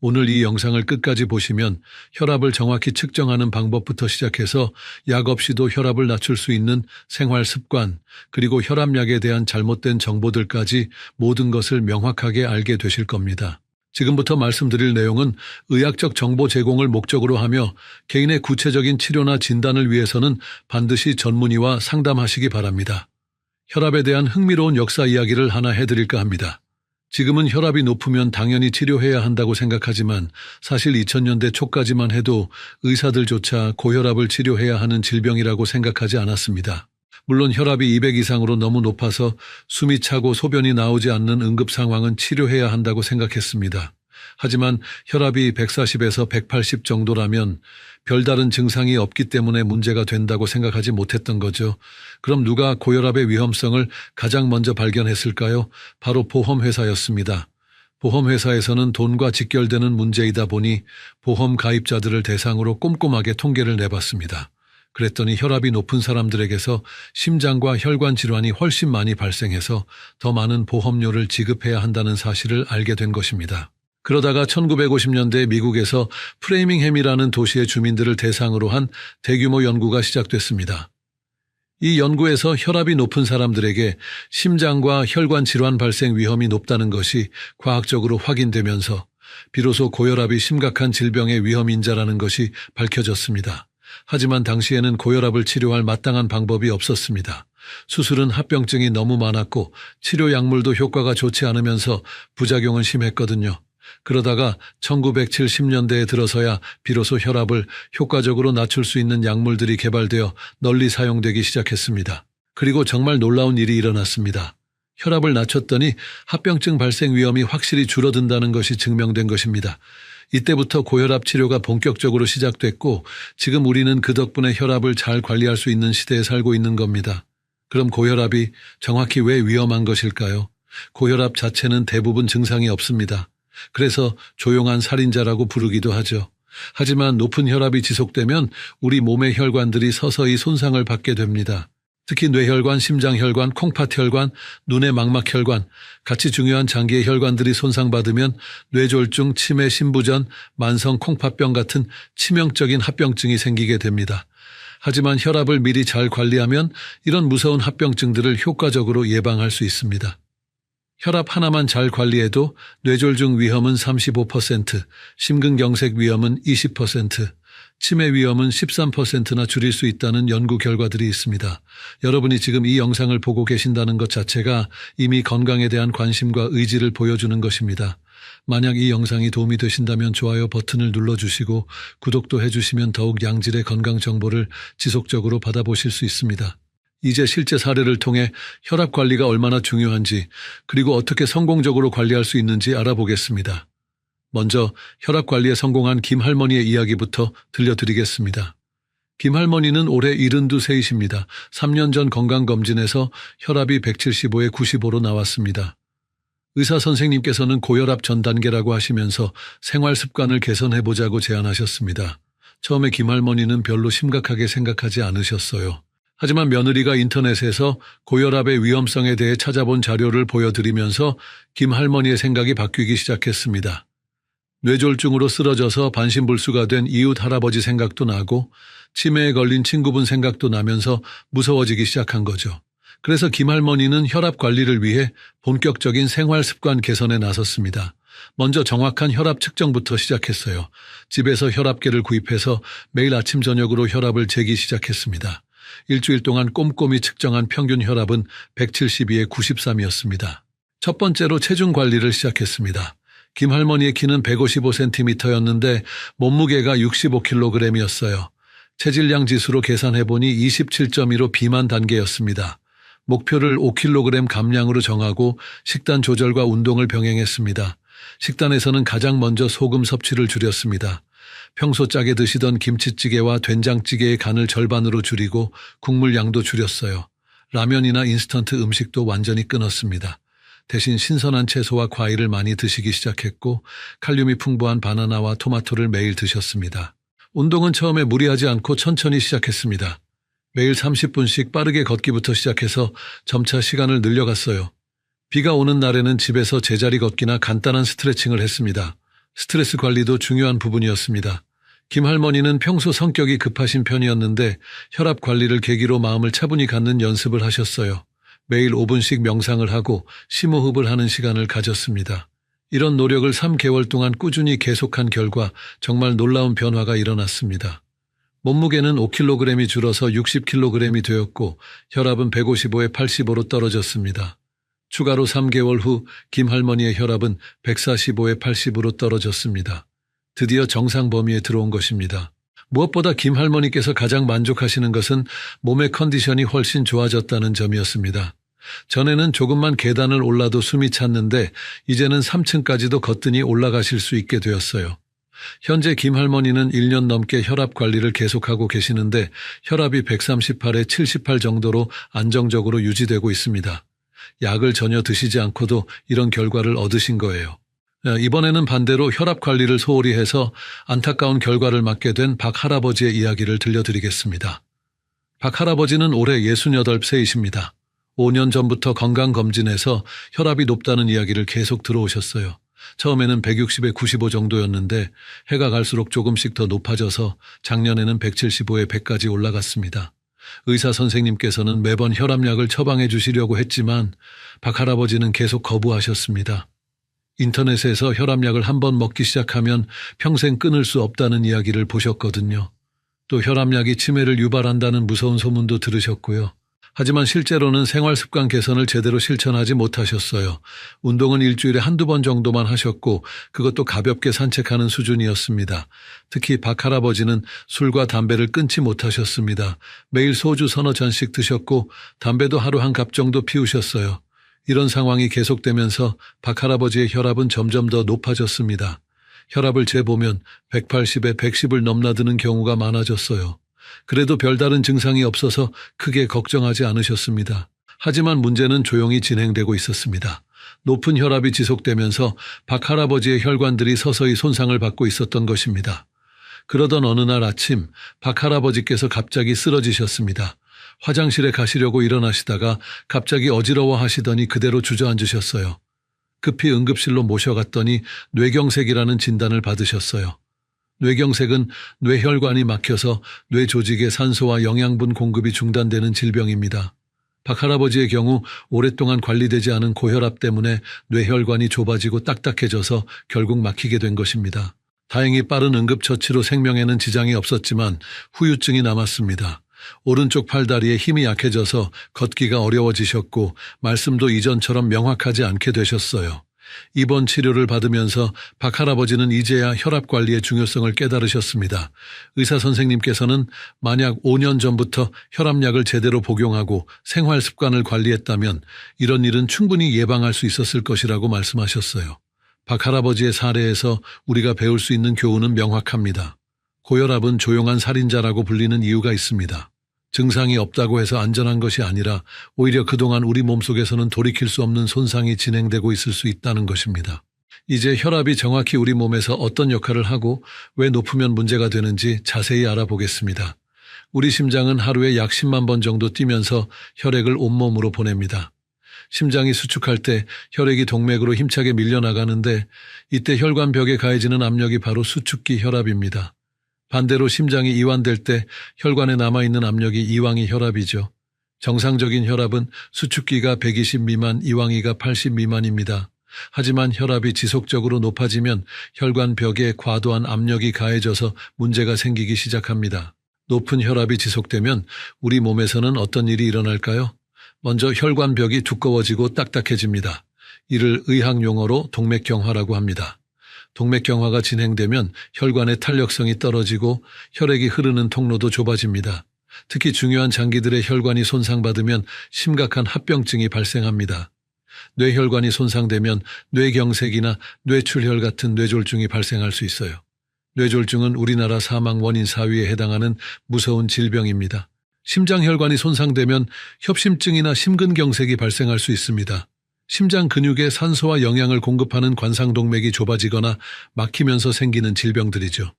S2: 오늘 이 영상을 끝까지 보시면 혈압을 정확히 측정하는 방법부터 시작해서 약 없이도 혈압을 낮출 수 있는 생활 습관, 그리고 혈압약에 대한 잘못된 정보들까지 모든 것을 명확하게 알게 되실 겁니다. 지금부터 말씀드릴 내용은 의학적 정보 제공을 목적으로 하며 개인의 구체적인 치료나 진단을 위해서는 반드시 전문의와 상담하시기 바랍니다. 혈압에 대한 흥미로운 역사 이야기를 하나 해드릴까 합니다. 지금은 혈압이 높으면 당연히 치료해야 한다고 생각하지만 사실 2000년대 초까지만 해도 의사들조차 고혈압을 치료해야 하는 질병이라고 생각하지 않았습니다. 물론 혈압이 200 이상으로 너무 높아서 숨이 차고 소변이 나오지 않는 응급 상황은 치료해야 한다고 생각했습니다. 하지만 혈압이 140에서 180 정도라면 별다른 증상이 없기 때문에 문제가 된다고 생각하지 못했던 거죠. 그럼 누가 고혈압의 위험성을 가장 먼저 발견했을까요? 바로 보험회사였습니다. 보험회사에서는 돈과 직결되는 문제이다 보니 보험 가입자들을 대상으로 꼼꼼하게 통계를 내봤습니다. 그랬더니 혈압이 높은 사람들에게서 심장과 혈관 질환이 훨씬 많이 발생해서 더 많은 보험료를 지급해야 한다는 사실을 알게 된 것입니다. 그러다가 1950년대 미국에서 프레이밍햄이라는 도시의 주민들을 대상으로 한 대규모 연구가 시작됐습니다. 이 연구에서 혈압이 높은 사람들에게 심장과 혈관 질환 발생 위험이 높다는 것이 과학적으로 확인되면서 비로소 고혈압이 심각한 질병의 위험 인자라는 것이 밝혀졌습니다. 하지만 당시에는 고혈압을 치료할 마땅한 방법이 없었습니다. 수술은 합병증이 너무 많았고 치료 약물도 효과가 좋지 않으면서 부작용은 심했거든요. 그러다가 1970년대에 들어서야 비로소 혈압을 효과적으로 낮출 수 있는 약물들이 개발되어 널리 사용되기 시작했습니다. 그리고 정말 놀라운 일이 일어났습니다. 혈압을 낮췄더니 합병증 발생 위험이 확실히 줄어든다는 것이 증명된 것입니다. 이때부터 고혈압 치료가 본격적으로 시작됐고 지금 우리는 그 덕분에 혈압을 잘 관리할 수 있는 시대에 살고 있는 겁니다. 그럼 고혈압이 정확히 왜 위험한 것일까요? 고혈압 자체는 대부분 증상이 없습니다. 그래서 조용한 살인자라고 부르기도 하죠. 하지만 높은 혈압이 지속되면 우리 몸의 혈관들이 서서히 손상을 받게 됩니다. 특히 뇌혈관, 심장혈관, 콩팥혈관, 눈의 망막혈관, 같이 중요한 장기의 혈관들이 손상받으면 뇌졸중, 치매, 심부전, 만성 콩팥병 같은 치명적인 합병증이 생기게 됩니다. 하지만 혈압을 미리 잘 관리하면 이런 무서운 합병증들을 효과적으로 예방할 수 있습니다. 혈압 하나만 잘 관리해도 뇌졸중 위험은 35%, 심근경색 위험은 20%, 치매 위험은 13%나 줄일 수 있다는 연구 결과들이 있습니다. 여러분이 지금 이 영상을 보고 계신다는 것 자체가 이미 건강에 대한 관심과 의지를 보여주는 것입니다. 만약 이 영상이 도움이 되신다면 좋아요 버튼을 눌러주시고 구독도 해주시면 더욱 양질의 건강 정보를 지속적으로 받아보실 수 있습니다. 이제 실제 사례를 통해 혈압 관리가 얼마나 중요한지 그리고 어떻게 성공적으로 관리할 수 있는지 알아보겠습니다. 먼저 혈압 관리에 성공한 김 할머니의 이야기부터 들려드리겠습니다. 김 할머니는 올해 72세이십니다. 3년 전 건강검진에서 혈압이 175에 95로 나왔습니다. 의사 선생님께서는 고혈압 전 단계라고 하시면서 생활 습관을 개선해보자고 제안하셨습니다. 처음에 김 할머니는 별로 심각하게 생각하지 않으셨어요. 하지만 며느리가 인터넷에서 고혈압의 위험성에 대해 찾아본 자료를 보여드리면서 김 할머니의 생각이 바뀌기 시작했습니다. 뇌졸중으로 쓰러져서 반신불수가 된 이웃 할아버지 생각도 나고 치매에 걸린 친구분 생각도 나면서 무서워지기 시작한 거죠. 그래서 김 할머니는 혈압 관리를 위해 본격적인 생활 습관 개선에 나섰습니다. 먼저 정확한 혈압 측정부터 시작했어요. 집에서 혈압계를 구입해서 매일 아침 저녁으로 혈압을 재기 시작했습니다. 일주일 동안 꼼꼼히 측정한 평균 혈압은 172에 93이었습니다. 첫 번째로 체중 관리를 시작했습니다. 김할머니의 키는 155cm였는데 몸무게가 65kg이었어요. 체질량 지수로 계산해보니 27.15 비만 단계였습니다. 목표를 5kg 감량으로 정하고 식단 조절과 운동을 병행했습니다. 식단에서는 가장 먼저 소금 섭취를 줄였습니다. 평소 짜게 드시던 김치찌개와 된장찌개의 간을 절반으로 줄이고 국물 양도 줄였어요. 라면이나 인스턴트 음식도 완전히 끊었습니다. 대신 신선한 채소와 과일을 많이 드시기 시작했고 칼륨이 풍부한 바나나와 토마토를 매일 드셨습니다. 운동은 처음에 무리하지 않고 천천히 시작했습니다. 매일 30분씩 빠르게 걷기부터 시작해서 점차 시간을 늘려갔어요. 비가 오는 날에는 집에서 제자리 걷기나 간단한 스트레칭을 했습니다. 스트레스 관리도 중요한 부분이었습니다. 김할머니는 평소 성격이 급하신 편이었는데 혈압 관리를 계기로 마음을 차분히 갖는 연습을 하셨어요. 매일 5분씩 명상을 하고 심호흡을 하는 시간을 가졌습니다. 이런 노력을 3개월 동안 꾸준히 계속한 결과 정말 놀라운 변화가 일어났습니다. 몸무게는 5kg이 줄어서 60kg이 되었고 혈압은 155에 85로 떨어졌습니다. 추가로 3개월 후 김할머니의 혈압은 145에 80으로 떨어졌습니다. 드디어 정상 범위에 들어온 것입니다. 무엇보다 김할머니께서 가장 만족하시는 것은 몸의 컨디션이 훨씬 좋아졌다는 점이었습니다. 전에는 조금만 계단을 올라도 숨이 찼는데 이제는 3층까지도 거뜬히 올라가실 수 있게 되었어요. 현재 김할머니는 1년 넘게 혈압 관리를 계속하고 계시는데 혈압이 138에 78 정도로 안정적으로 유지되고 있습니다. 약을 전혀 드시지 않고도 이런 결과를 얻으신 거예요. 이번에는 반대로 혈압 관리를 소홀히 해서 안타까운 결과를 맞게 된 박 할아버지의 이야기를 들려드리겠습니다. 박 할아버지는 올해 68세이십니다. 5년 전부터 건강검진에서 혈압이 높다는 이야기를 계속 들어오셨어요. 처음에는 160에 95 정도였는데 해가 갈수록 조금씩 더 높아져서 작년에는 175에 100까지 올라갔습니다. 의사 선생님께서는 매번 혈압약을 처방해 주시려고 했지만 박 할아버지는 계속 거부하셨습니다. 인터넷에서 혈압약을 한번 먹기 시작하면 평생 끊을 수 없다는 이야기를 보셨거든요. 또 혈압약이 치매를 유발한다는 무서운 소문도 들으셨고요. 하지만 실제로는 생활습관 개선을 제대로 실천하지 못하셨어요. 운동은 일주일에 한두 번 정도만 하셨고 그것도 가볍게 산책하는 수준이었습니다. 특히 박 할아버지는 술과 담배를 끊지 못하셨습니다. 매일 소주 서너 잔씩 드셨고 담배도 하루 한 갑 정도 피우셨어요. 이런 상황이 계속되면서 박 할아버지의 혈압은 점점 더 높아졌습니다. 혈압을 재보면 180에 110을 넘나드는 경우가 많아졌어요. 그래도 별다른 증상이 없어서 크게 걱정하지 않으셨습니다. 하지만 문제는 조용히 진행되고 있었습니다. 높은 혈압이 지속되면서 박 할아버지의 혈관들이 서서히 손상을 받고 있었던 것입니다. 그러던 어느 날 아침 박 할아버지께서 갑자기 쓰러지셨습니다. 화장실에 가시려고 일어나시다가 갑자기 어지러워하시더니 그대로 주저앉으셨어요. 급히 응급실로 모셔갔더니 뇌경색이라는 진단을 받으셨어요. 뇌경색은 뇌혈관이 막혀서 뇌 조직의 산소와 영양분 공급이 중단되는 질병입니다. 박 할아버지의 경우 오랫동안 관리되지 않은 고혈압 때문에 뇌혈관이 좁아지고 딱딱해져서 결국 막히게 된 것입니다. 다행히 빠른 응급처치로 생명에는 지장이 없었지만 후유증이 남았습니다. 오른쪽 팔다리에 힘이 약해져서 걷기가 어려워지셨고 말씀도 이전처럼 명확하지 않게 되셨어요. 입원 치료를 받으면서 박 할아버지는 이제야 혈압 관리의 중요성을 깨달으셨습니다. 의사 선생님께서는 만약 5년 전부터 혈압약을 제대로 복용하고 생활 습관을 관리했다면 이런 일은 충분히 예방할 수 있었을 것이라고 말씀하셨어요. 박 할아버지의 사례에서 우리가 배울 수 있는 교훈은 명확합니다. 고혈압은 조용한 살인자라고 불리는 이유가 있습니다. 증상이 없다고 해서 안전한 것이 아니라 오히려 그동안 우리 몸속에서는 돌이킬 수 없는 손상이 진행되고 있을 수 있다는 것입니다. 이제 혈압이 정확히 우리 몸에서 어떤 역할을 하고 왜 높으면 문제가 되는지 자세히 알아보겠습니다. 우리 심장은 하루에 약 10만 번 정도 뛰면서 혈액을 온몸으로 보냅니다. 심장이 수축할 때 혈액이 동맥으로 힘차게 밀려나가는데 이때 혈관벽에 가해지는 압력이 바로 수축기 혈압입니다. 반대로 심장이 이완될 때 혈관에 남아있는 압력이 이완이 혈압이죠. 정상적인 혈압은 수축기가 120 미만, 이완이가 80 미만입니다. 하지만 혈압이 지속적으로 높아지면 혈관 벽에 과도한 압력이 가해져서 문제가 생기기 시작합니다. 높은 혈압이 지속되면 우리 몸에서는 어떤 일이 일어날까요? 먼저 혈관 벽이 두꺼워지고 딱딱해집니다. 이를 의학 용어로 동맥경화라고 합니다. 동맥경화가 진행되면 혈관의 탄력성이 떨어지고 혈액이 흐르는 통로도 좁아집니다. 특히 중요한 장기들의 혈관이 손상받으면 심각한 합병증이 발생합니다. 뇌혈관이 손상되면 뇌경색이나 뇌출혈 같은 뇌졸중이 발생할 수 있어요. 뇌졸중은 우리나라 사망 원인 4위에 해당하는 무서운 질병입니다. 심장혈관이 손상되면 협심증이나 심근경색이 발생할 수 있습니다. 심장 근육에 산소와 영양을 공급하는 관상동맥이 좁아지거나 막히면서 생기는 질병들이죠.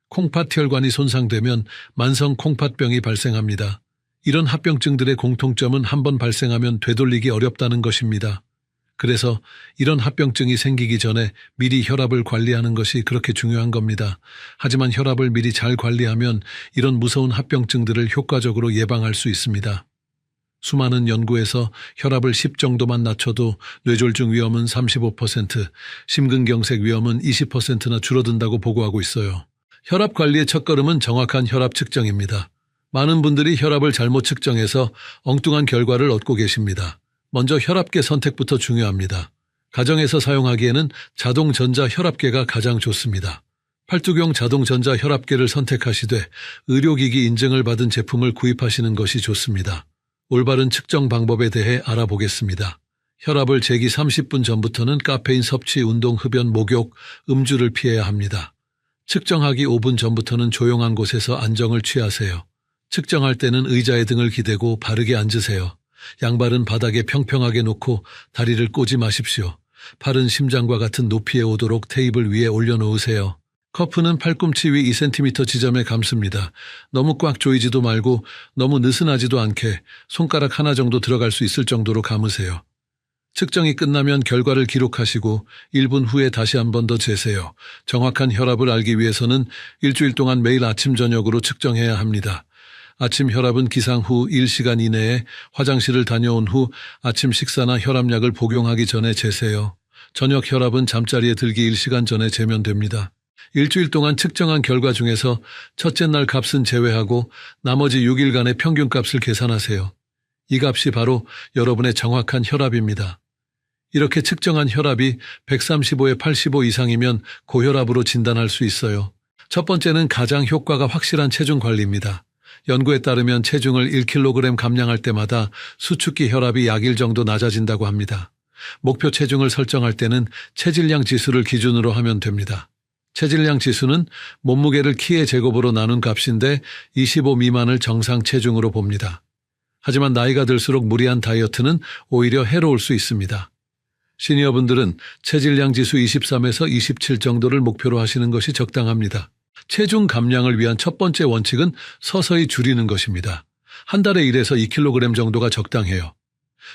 S2: 콩팥혈관이 손상되면 만성 콩팥병이 발생합니다. 이런 합병증들의 공통점은 한번 발생하면 되돌리기 어렵다는 것입니다. 그래서 이런 합병증이 생기기 전에 미리 혈압을 관리하는 것이 그렇게 중요한 겁니다. 하지만 혈압을 미리 잘 관리하면 이런 무서운 합병증들을 효과적으로 예방할 수 있습니다. 수많은 연구에서 혈압을 10 정도만 낮춰도 뇌졸중 위험은 35%, 심근경색 위험은 20%나 줄어든다고 보고하고 있어요. 혈압 관리의 첫걸음은 정확한 혈압 측정입니다. 많은 분들이 혈압을 잘못 측정해서 엉뚱한 결과를 얻고 계십니다. 먼저 혈압계 선택부터 중요합니다. 가정에서 사용하기에는 자동 전자 혈압계가 가장 좋습니다. 팔뚝용 자동 전자 혈압계를 선택하시되 의료기기 인증을 받은 제품을 구입하시는 것이 좋습니다. 올바른 측정 방법에 대해 알아보겠습니다. 혈압을 재기 30분 전부터는 카페인 섭취, 운동, 흡연, 목욕, 음주를 피해야 합니다. 측정하기 5분 전부터는 조용한 곳에서 안정을 취하세요. 측정할 때는 의자에 등을 기대고 바르게 앉으세요. 양발은 바닥에 평평하게 놓고 다리를 꼬지 마십시오. 팔은 심장과 같은 높이에 오도록 테이블 위에 올려놓으세요. 커프는 팔꿈치 위 2cm 지점에 감습니다. 너무 꽉 조이지도 말고 너무 느슨하지도 않게 손가락 하나 정도 들어갈 수 있을 정도로 감으세요. 측정이 끝나면 결과를 기록하시고 1분 후에 다시 한 번 더 재세요. 정확한 혈압을 알기 위해서는 일주일 동안 매일 아침 저녁으로 측정해야 합니다. 아침 혈압은 기상 후 1시간 이내에 화장실을 다녀온 후 아침 식사나 혈압약을 복용하기 전에 재세요. 저녁 혈압은 잠자리에 들기 1시간 전에 재면 됩니다. 일주일 동안 측정한 결과 중에서 첫째 날 값은 제외하고 나머지 6일간의 평균값을 계산하세요. 이 값이 바로 여러분의 정확한 혈압입니다. 이렇게 측정한 혈압이 135에 85 이상이면 고혈압으로 진단할 수 있어요. 첫 번째는 가장 효과가 확실한 체중 관리입니다. 연구에 따르면 체중을 1kg 감량할 때마다 수축기 혈압이 약 1 정도 낮아진다고 합니다. 목표 체중을 설정할 때는 체질량 지수를 기준으로 하면 됩니다. 체질량 지수는 몸무게를 키의 제곱으로 나눈 값인데 25 미만을 정상 체중으로 봅니다. 하지만 나이가 들수록 무리한 다이어트는 오히려 해로울 수 있습니다. 시니어분들은 체질량 지수 23에서 27 정도를 목표로 하시는 것이 적당합니다. 체중 감량을 위한 첫 번째 원칙은 서서히 줄이는 것입니다. 한 달에 1에서 2kg 정도가 적당해요.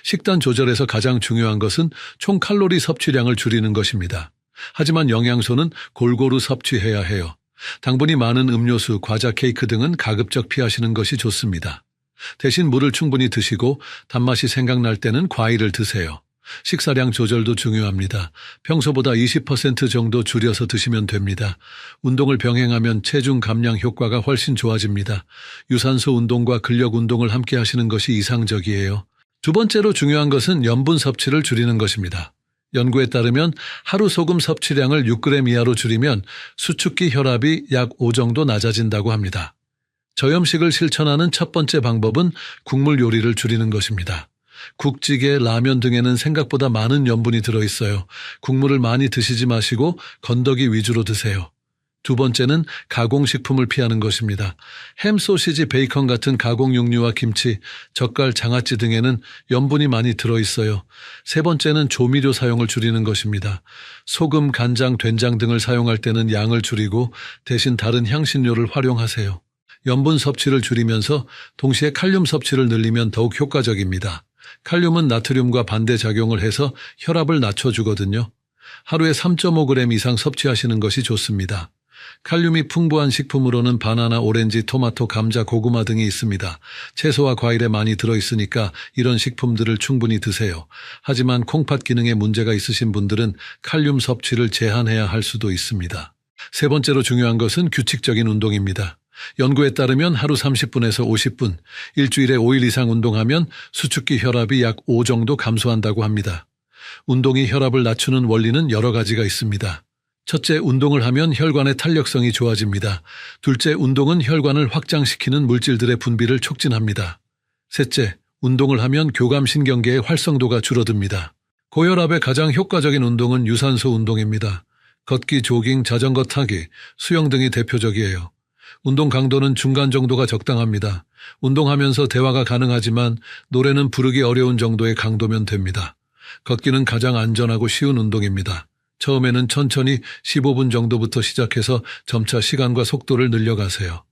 S2: 식단 조절에서 가장 중요한 것은 총 칼로리 섭취량을 줄이는 것입니다. 하지만 영양소는 골고루 섭취해야 해요. 당분이 많은 음료수, 과자, 케이크 등은 가급적 피하시는 것이 좋습니다. 대신 물을 충분히 드시고 단맛이 생각날 때는 과일을 드세요. 식사량 조절도 중요합니다. 평소보다 20% 정도 줄여서 드시면 됩니다. 운동을 병행하면 체중 감량 효과가 훨씬 좋아집니다. 유산소 운동과 근력 운동을 함께 하시는 것이 이상적이에요. 두 번째로 중요한 것은 염분 섭취를 줄이는 것입니다. 연구에 따르면 하루 소금 섭취량을 6g 이하로 줄이면 수축기 혈압이 약 5 정도 낮아진다고 합니다. 저염식을 실천하는 첫 번째 방법은 국물 요리를 줄이는 것입니다. 국찌개, 라면 등에는 생각보다 많은 염분이 들어있어요. 국물을 많이 드시지 마시고 건더기 위주로 드세요. 두 번째는 가공식품을 피하는 것입니다. 햄, 소시지, 베이컨 같은 가공육류와 김치, 젓갈, 장아찌 등에는 염분이 많이 들어있어요. 세 번째는 조미료 사용을 줄이는 것입니다. 소금, 간장, 된장 등을 사용할 때는 양을 줄이고 대신 다른 향신료를 활용하세요. 염분 섭취를 줄이면서 동시에 칼륨 섭취를 늘리면 더욱 효과적입니다. 칼륨은 나트륨과 반대작용을 해서 혈압을 낮춰주거든요. 하루에 3.5g 이상 섭취하시는 것이 좋습니다. 칼륨이 풍부한 식품으로는 바나나, 오렌지, 토마토, 감자, 고구마 등이 있습니다. 채소와 과일에 많이 들어있으니까 이런 식품들을 충분히 드세요. 하지만 콩팥 기능에 문제가 있으신 분들은 칼륨 섭취를 제한해야 할 수도 있습니다. 세 번째로 중요한 것은 규칙적인 운동입니다. 연구에 따르면 하루 30분에서 50분, 일주일에 5일 이상 운동하면 수축기 혈압이 약 5 정도 감소한다고 합니다. 운동이 혈압을 낮추는 원리는 여러 가지가 있습니다. 첫째, 운동을 하면 혈관의 탄력성이 좋아집니다. 둘째, 운동은 혈관을 확장시키는 물질들의 분비를 촉진합니다. 셋째, 운동을 하면 교감신경계의 활성도가 줄어듭니다. 고혈압에 가장 효과적인 운동은 유산소 운동입니다. 걷기, 조깅, 자전거 타기, 수영 등이 대표적이에요. 운동 강도는 중간 정도가 적당합니다. 운동하면서 대화가 가능하지만 노래는 부르기 어려운 정도의 강도면 됩니다. 걷기는 가장 안전하고 쉬운 운동입니다. 처음에는 천천히 15분 정도부터 시작해서 점차 시간과 속도를 늘려가세요.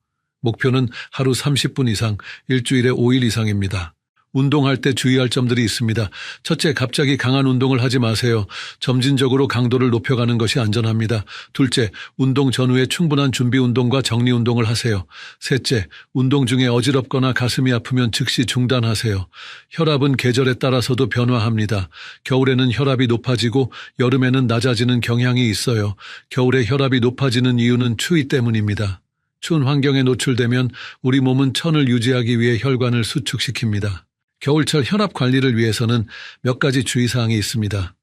S2: 목표는 하루 30분 이상, 일주일에 5일 이상입니다. 운동할 때 주의할 점들이 있습니다. 첫째, 갑자기 강한 운동을 하지 마세요. 점진적으로 강도를 높여가는 것이 안전합니다. 둘째, 운동 전후에 충분한 준비 운동과 정리 운동을 하세요. 셋째, 운동 중에 어지럽거나 가슴이 아프면 즉시 중단하세요. 혈압은 계절에 따라서도 변화합니다. 겨울에는 혈압이 높아지고 여름에는 낮아지는 경향이 있어요. 겨울에 혈압이 높아지는 이유는 추위 때문입니다. 추운 환경에 노출되면 우리 몸은 천을 유지하기 위해 혈관을 수축시킵니다. 겨울철 혈압 관리를 위해서는 몇 가지 주의사항이 있습니다.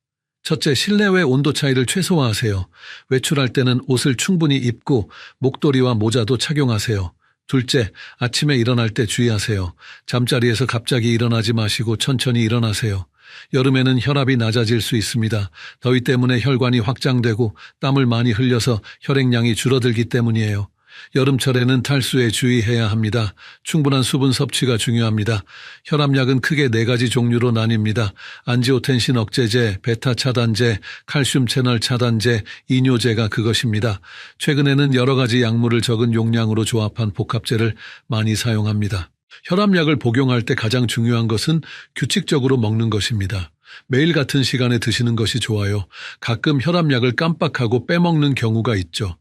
S2: 첫째, 실내외 온도 차이를 최소화하세요. 외출할 때는 옷을 충분히 입고 목도리와 모자도 착용하세요. 둘째, 아침에 일어날 때 주의하세요. 잠자리에서 갑자기 일어나지 마시고 천천히 일어나세요. 여름에는 혈압이 낮아질 수 있습니다. 더위 때문에 혈관이 확장되고 땀을 많이 흘려서 혈액량이 줄어들기 때문이에요. 여름철에는 탈수에 주의해야 합니다. 충분한 수분 섭취가 중요합니다. 혈압약은 크게 4가지 종류로 나뉩니다. 안지오텐신 억제제, 베타 차단제, 칼슘 채널 차단제, 이뇨제가 그것입니다. 최근에는 여러 가지 약물을 적은 용량으로 조합한 복합제를 많이 사용합니다. 혈압약을 복용할 때 가장 중요한 것은 규칙적으로 먹는 것입니다. 매일 같은 시간에 드시는 것이 좋아요. 가끔 혈압약을 깜빡하고 빼먹는 경우가 있죠.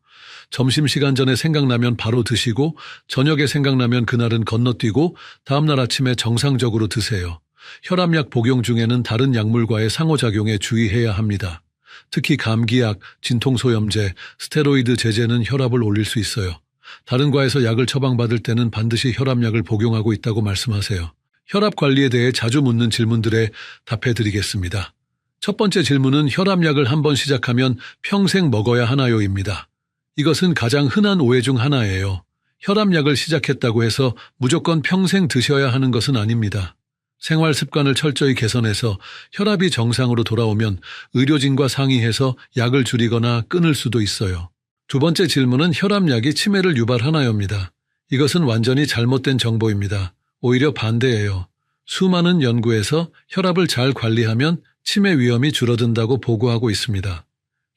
S2: 점심시간 전에 생각나면 바로 드시고 저녁에 생각나면 그날은 건너뛰고 다음날 아침에 정상적으로 드세요. 혈압약 복용 중에는 다른 약물과의 상호작용에 주의해야 합니다. 특히 감기약, 진통소염제, 스테로이드 제제는 혈압을 올릴 수 있어요. 다른 과에서 약을 처방받을 때는 반드시 혈압약을 복용하고 있다고 말씀하세요. 혈압 관리에 대해 자주 묻는 질문들에 답해드리겠습니다. 첫 번째 질문은 혈압약을 한번 시작하면 평생 먹어야 하나요입니다. 이것은 가장 흔한 오해 중 하나예요. 혈압약을 시작했다고 해서 무조건 평생 드셔야 하는 것은 아닙니다. 생활 습관을 철저히 개선해서 혈압이 정상으로 돌아오면 의료진과 상의해서 약을 줄이거나 끊을 수도 있어요. 두 번째 질문은 혈압약이 치매를 유발하나요입니다. 이것은 완전히 잘못된 정보입니다. 오히려 반대예요. 수많은 연구에서 혈압을 잘 관리하면 치매 위험이 줄어든다고 보고하고 있습니다.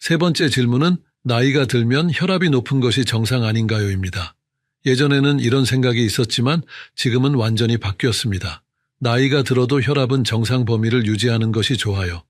S2: 세 번째 질문은 나이가 들면 혈압이 높은 것이 정상 아닌가요입니다. 예전에는 이런 생각이 있었지만 지금은 완전히 바뀌었습니다. 나이가 들어도 혈압은 정상 범위를 유지하는 것이 좋아요.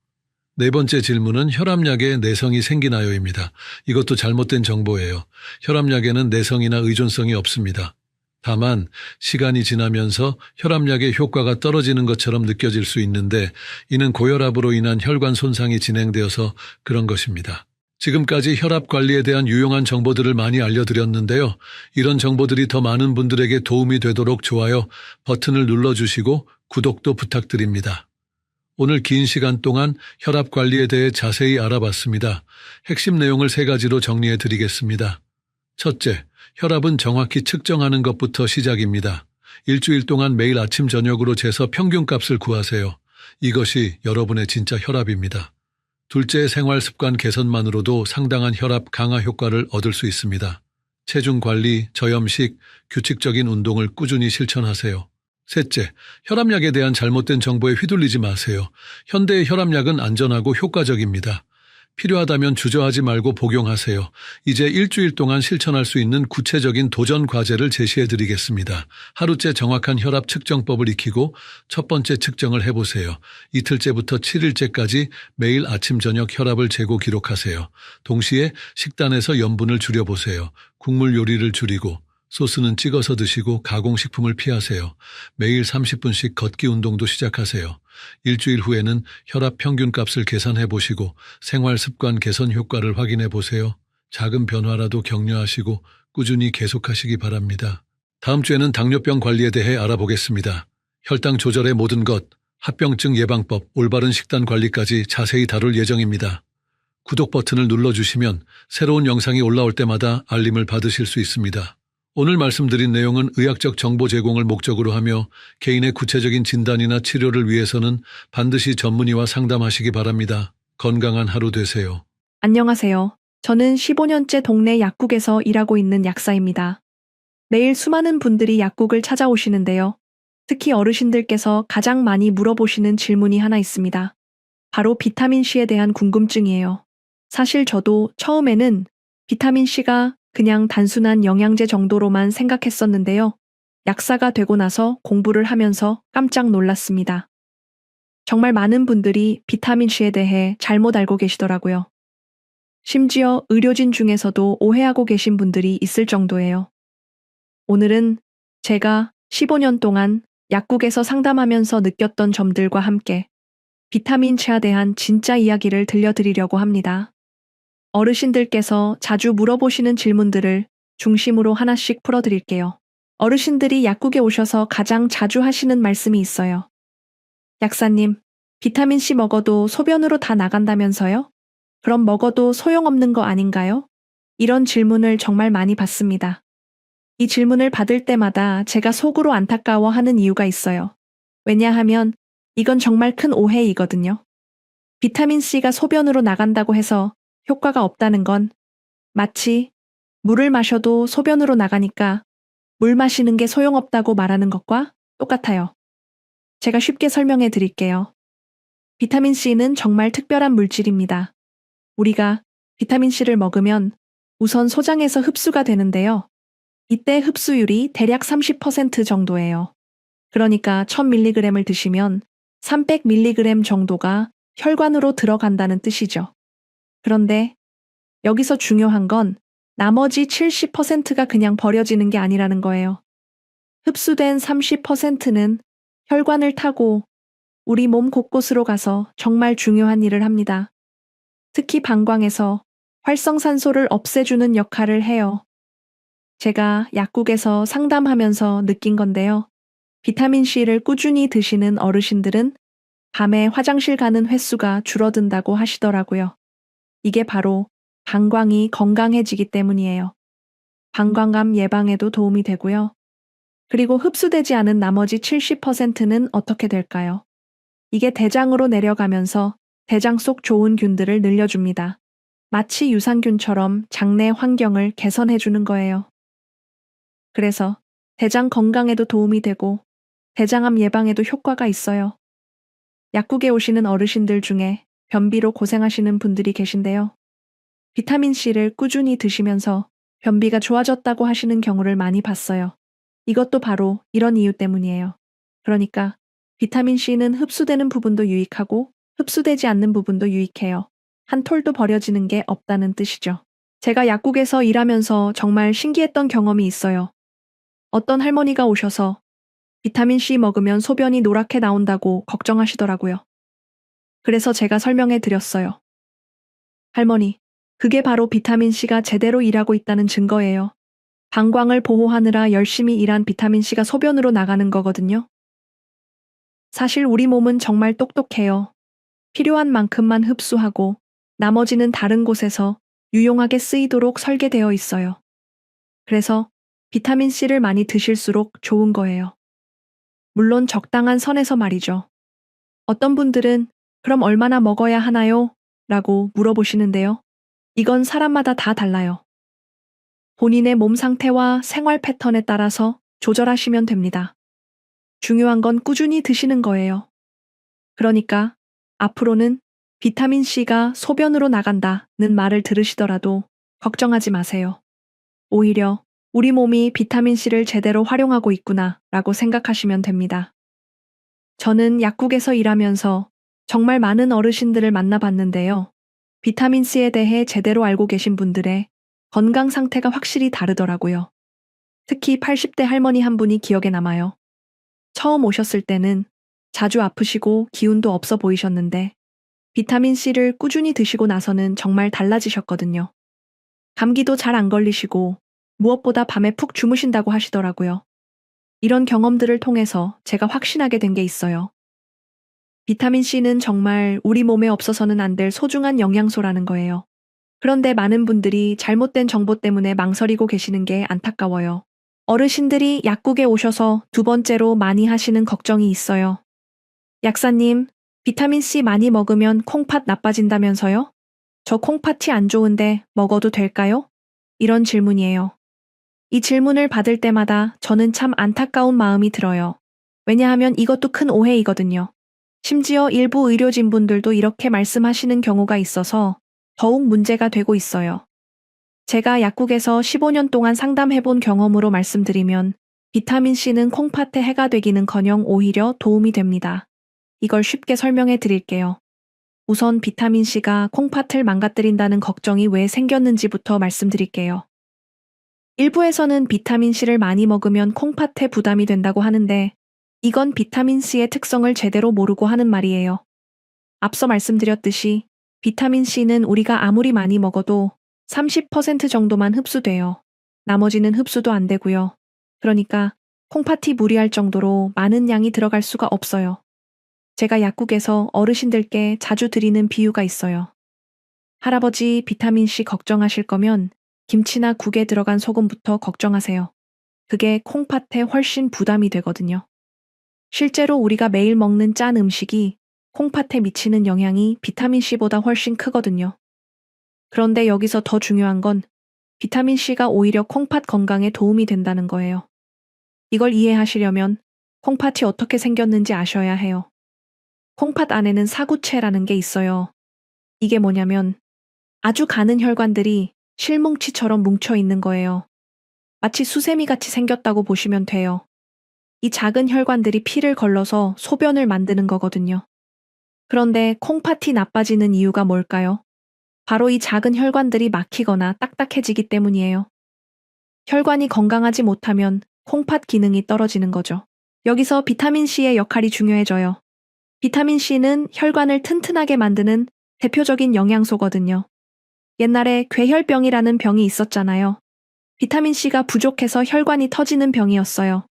S2: 네 번째 질문은 혈압약에 내성이 생기나요입니다. 이것도 잘못된 정보예요. 혈압약에는 내성이나 의존성이 없습니다. 다만 시간이 지나면서 혈압약의 효과가 떨어지는 것처럼 느껴질 수 있는데 이는 고혈압으로 인한 혈관 손상이 진행되어서 그런 것입니다. 지금까지 혈압 관리에 대한 유용한 정보들을 많이 알려드렸는데요. 이런 정보들이 더 많은 분들에게 도움이 되도록 좋아요 버튼을 눌러주시고 구독도 부탁드립니다. 오늘 긴 시간 동안 혈압 관리에 대해 자세히 알아봤습니다. 핵심 내용을 3가지로 정리해 드리겠습니다. 첫째, 혈압은 정확히 측정하는 것부터 시작입니다. 일주일 동안 매일 아침 저녁으로 재서 평균값을 구하세요. 이것이 여러분의 진짜 혈압입니다. 둘째, 생활 습관 개선만으로도 상당한 혈압 강화 효과를 얻을 수 있습니다. 체중 관리, 저염식, 규칙적인 운동을 꾸준히 실천하세요. 셋째, 혈압약에 대한 잘못된 정보에 휘둘리지 마세요. 현대의 혈압약은 안전하고 효과적입니다. 필요하다면 주저하지 말고 복용하세요. 이제 일주일 동안 실천할 수 있는 구체적인 도전 과제를 제시해 드리겠습니다. 하루째 정확한 혈압 측정법을 익히고 첫 번째 측정을 해보세요. 이틀째부터 7일째까지 매일 아침 저녁 혈압을 재고 기록하세요. 동시에 식단에서 염분을 줄여보세요. 국물 요리를 줄이고 소스는 찍어서 드시고 가공식품을 피하세요. 매일 30분씩 걷기 운동도 시작하세요. 일주일 후에는 혈압 평균값을 계산해 보시고 생활 습관 개선 효과를 확인해 보세요. 작은 변화라도 격려하시고 꾸준히 계속하시기 바랍니다. 다음 주에는 당뇨병 관리에 대해 알아보겠습니다. 혈당 조절의 모든 것, 합병증 예방법, 올바른 식단 관리까지 자세히 다룰 예정입니다. 구독 버튼을 눌러주시면 새로운 영상이 올라올 때마다 알림을 받으실 수 있습니다. 오늘 말씀드린 내용은 의학적 정보 제공을 목적으로 하며 개인의 구체적인 진단이나 치료를 위해서는 반드시 전문의와 상담하시기 바랍니다. 건강한 하루 되세요.
S3: 안녕하세요. 저는 15년째 동네 약국에서 일하고 있는 약사입니다. 매일 수많은 분들이 약국을 찾아오시는데요. 특히 어르신들께서 가장 많이 물어보시는 질문이 하나 있습니다. 바로 비타민C에 대한 궁금증이에요. 사실 저도 처음에는 비타민C가 그냥 단순한 영양제 정도로만 생각했었는데요. 약사가 되고 나서 공부를 하면서 깜짝 놀랐습니다. 정말 많은 분들이 비타민C에 대해 잘못 알고 계시더라고요. 심지어 의료진 중에서도 오해하고 계신 분들이 있을 정도예요. 오늘은 제가 15년 동안 약국에서 상담하면서 느꼈던 점들과 함께 비타민C에 대한 진짜 이야기를 들려드리려고 합니다. 어르신들께서 자주 물어보시는 질문들을 중심으로 하나씩 풀어드릴게요. 어르신들이 약국에 오셔서 가장 자주 하시는 말씀이 있어요. 약사님, 비타민C 먹어도 소변으로 다 나간다면서요? 그럼 먹어도 소용없는 거 아닌가요? 이런 질문을 정말 많이 받습니다. 이 질문을 받을 때마다 제가 속으로 안타까워하는 이유가 있어요. 왜냐하면 이건 정말 큰 오해이거든요. 비타민C가 소변으로 나간다고 해서 효과가 없다는 건 마치 물을 마셔도 소변으로 나가니까 물 마시는 게 소용없다고 말하는 것과 똑같아요. 제가 쉽게 설명해 드릴게요. 비타민C는 정말 특별한 물질입니다. 우리가 비타민C를 먹으면 우선 소장에서 흡수가 되는데요. 이때 흡수율이 대략 30% 정도예요. 그러니까 1000mg을 드시면 300mg 정도가 혈관으로 들어간다는 뜻이죠. 그런데 여기서 중요한 건 나머지 70%가 그냥 버려지는 게 아니라는 거예요. 흡수된 30%는 혈관을 타고 우리 몸 곳곳으로 가서 정말 중요한 일을 합니다. 특히 방광에서 활성산소를 없애주는 역할을 해요. 제가 약국에서 상담하면서 느낀 건데요. 비타민C를 꾸준히 드시는 어르신들은 밤에 화장실 가는 횟수가 줄어든다고 하시더라고요. 이게 바로 방광이 건강해지기 때문이에요. 방광암 예방에도 도움이 되고요. 그리고 흡수되지 않은 나머지 70%는 어떻게 될까요? 이게 대장으로 내려가면서 대장 속 좋은 균들을 늘려줍니다. 마치 유산균처럼 장내 환경을 개선해주는 거예요. 그래서 대장 건강에도 도움이 되고 대장암 예방에도 효과가 있어요. 약국에 오시는 어르신들 중에 변비로 고생하시는 분들이 계신데요. 비타민C를 꾸준히 드시면서 변비가 좋아졌다고 하시는 경우를 많이 봤어요. 이것도 바로 이런 이유 때문이에요. 그러니까 비타민C는 흡수되는 부분도 유익하고 흡수되지 않는 부분도 유익해요. 한 톨도 버려지는 게 없다는 뜻이죠. 제가 약국에서 일하면서 정말 신기했던 경험이 있어요. 어떤 할머니가 오셔서 비타민C 먹으면 소변이 노랗게 나온다고 걱정하시더라고요. 그래서 제가 설명해 드렸어요. 할머니, 그게 바로 비타민C가 제대로 일하고 있다는 증거예요. 방광을 보호하느라 열심히 일한 비타민C가 소변으로 나가는 거거든요. 사실 우리 몸은 정말 똑똑해요. 필요한 만큼만 흡수하고 나머지는 다른 곳에서 유용하게 쓰이도록 설계되어 있어요. 그래서 비타민C를 많이 드실수록 좋은 거예요. 물론 적당한 선에서 말이죠. 어떤 분들은 그럼 얼마나 먹어야 하나요? 라고 물어보시는데요. 이건 사람마다 다 달라요. 본인의 몸 상태와 생활 패턴에 따라서 조절하시면 됩니다. 중요한 건 꾸준히 드시는 거예요. 그러니까 앞으로는 비타민C가 소변으로 나간다는 말을 들으시더라도 걱정하지 마세요. 오히려 우리 몸이 비타민C를 제대로 활용하고 있구나 라고 생각하시면 됩니다. 저는 약국에서 일하면서 정말 많은 어르신들을 만나봤는데요. 비타민C에 대해 제대로 알고 계신 분들의 건강 상태가 확실히 다르더라고요. 특히 80대 할머니 한 분이 기억에 남아요. 처음 오셨을 때는 자주 아프시고 기운도 없어 보이셨는데 비타민C를 꾸준히 드시고 나서는 정말 달라지셨거든요. 감기도 잘 안 걸리시고 무엇보다 밤에 푹 주무신다고 하시더라고요. 이런 경험들을 통해서 제가 확신하게 된 게 있어요. 비타민C는 정말 우리 몸에 없어서는 안 될 소중한 영양소라는 거예요. 그런데 많은 분들이 잘못된 정보 때문에 망설이고 계시는 게 안타까워요. 어르신들이 약국에 오셔서 두 번째로 많이 하시는 걱정이 있어요. 약사님, 비타민C 많이 먹으면 콩팥 나빠진다면서요? 저 콩팥이 안 좋은데 먹어도 될까요? 이런 질문이에요. 이 질문을 받을 때마다 저는 참 안타까운 마음이 들어요. 왜냐하면 이것도 큰 오해이거든요. 심지어 일부 의료진분들도 이렇게 말씀하시는 경우가 있어서 더욱 문제가 되고 있어요. 제가 약국에서 15년 동안 상담해본 경험으로 말씀드리면 비타민C는 콩팥에 해가 되기는커녕 오히려 도움이 됩니다. 이걸 쉽게 설명해 드릴게요. 우선 비타민C가 콩팥을 망가뜨린다는 걱정이 왜 생겼는지부터 말씀드릴게요. 일부에서는 비타민C를 많이 먹으면 콩팥에 부담이 된다고 하는데 이건 비타민C의 특성을 제대로 모르고 하는 말이에요. 앞서 말씀드렸듯이 비타민C는 우리가 아무리 많이 먹어도 30% 정도만 흡수돼요. 나머지는 흡수도 안 되고요. 그러니까 콩팥이 무리할 정도로 많은 양이 들어갈 수가 없어요. 제가 약국에서 어르신들께 자주 드리는 비유가 있어요. 할아버지 비타민C 걱정하실 거면 김치나 국에 들어간 소금부터 걱정하세요. 그게 콩팥에 훨씬 부담이 되거든요. 실제로 우리가 매일 먹는 짠 음식이 콩팥에 미치는 영향이 비타민C보다 훨씬 크거든요. 그런데 여기서 더 중요한 건 비타민C가 오히려 콩팥 건강에 도움이 된다는 거예요. 이걸 이해하시려면 콩팥이 어떻게 생겼는지 아셔야 해요. 콩팥 안에는 사구체라는 게 있어요. 이게 뭐냐면 아주 가는 혈관들이 실뭉치처럼 뭉쳐 있는 거예요. 마치 수세미같이 생겼다고 보시면 돼요. 이 작은 혈관들이 피를 걸러서 소변을 만드는 거거든요. 그런데 콩팥이 나빠지는 이유가 뭘까요? 바로 이 작은 혈관들이 막히거나 딱딱해지기 때문이에요. 혈관이 건강하지 못하면 콩팥 기능이 떨어지는 거죠. 여기서 비타민C의 역할이 중요해져요. 비타민C는 혈관을 튼튼하게 만드는 대표적인 영양소거든요. 옛날에 괴혈병이라는 병이 있었잖아요. 비타민C가 부족해서 혈관이 터지는 병이었어요.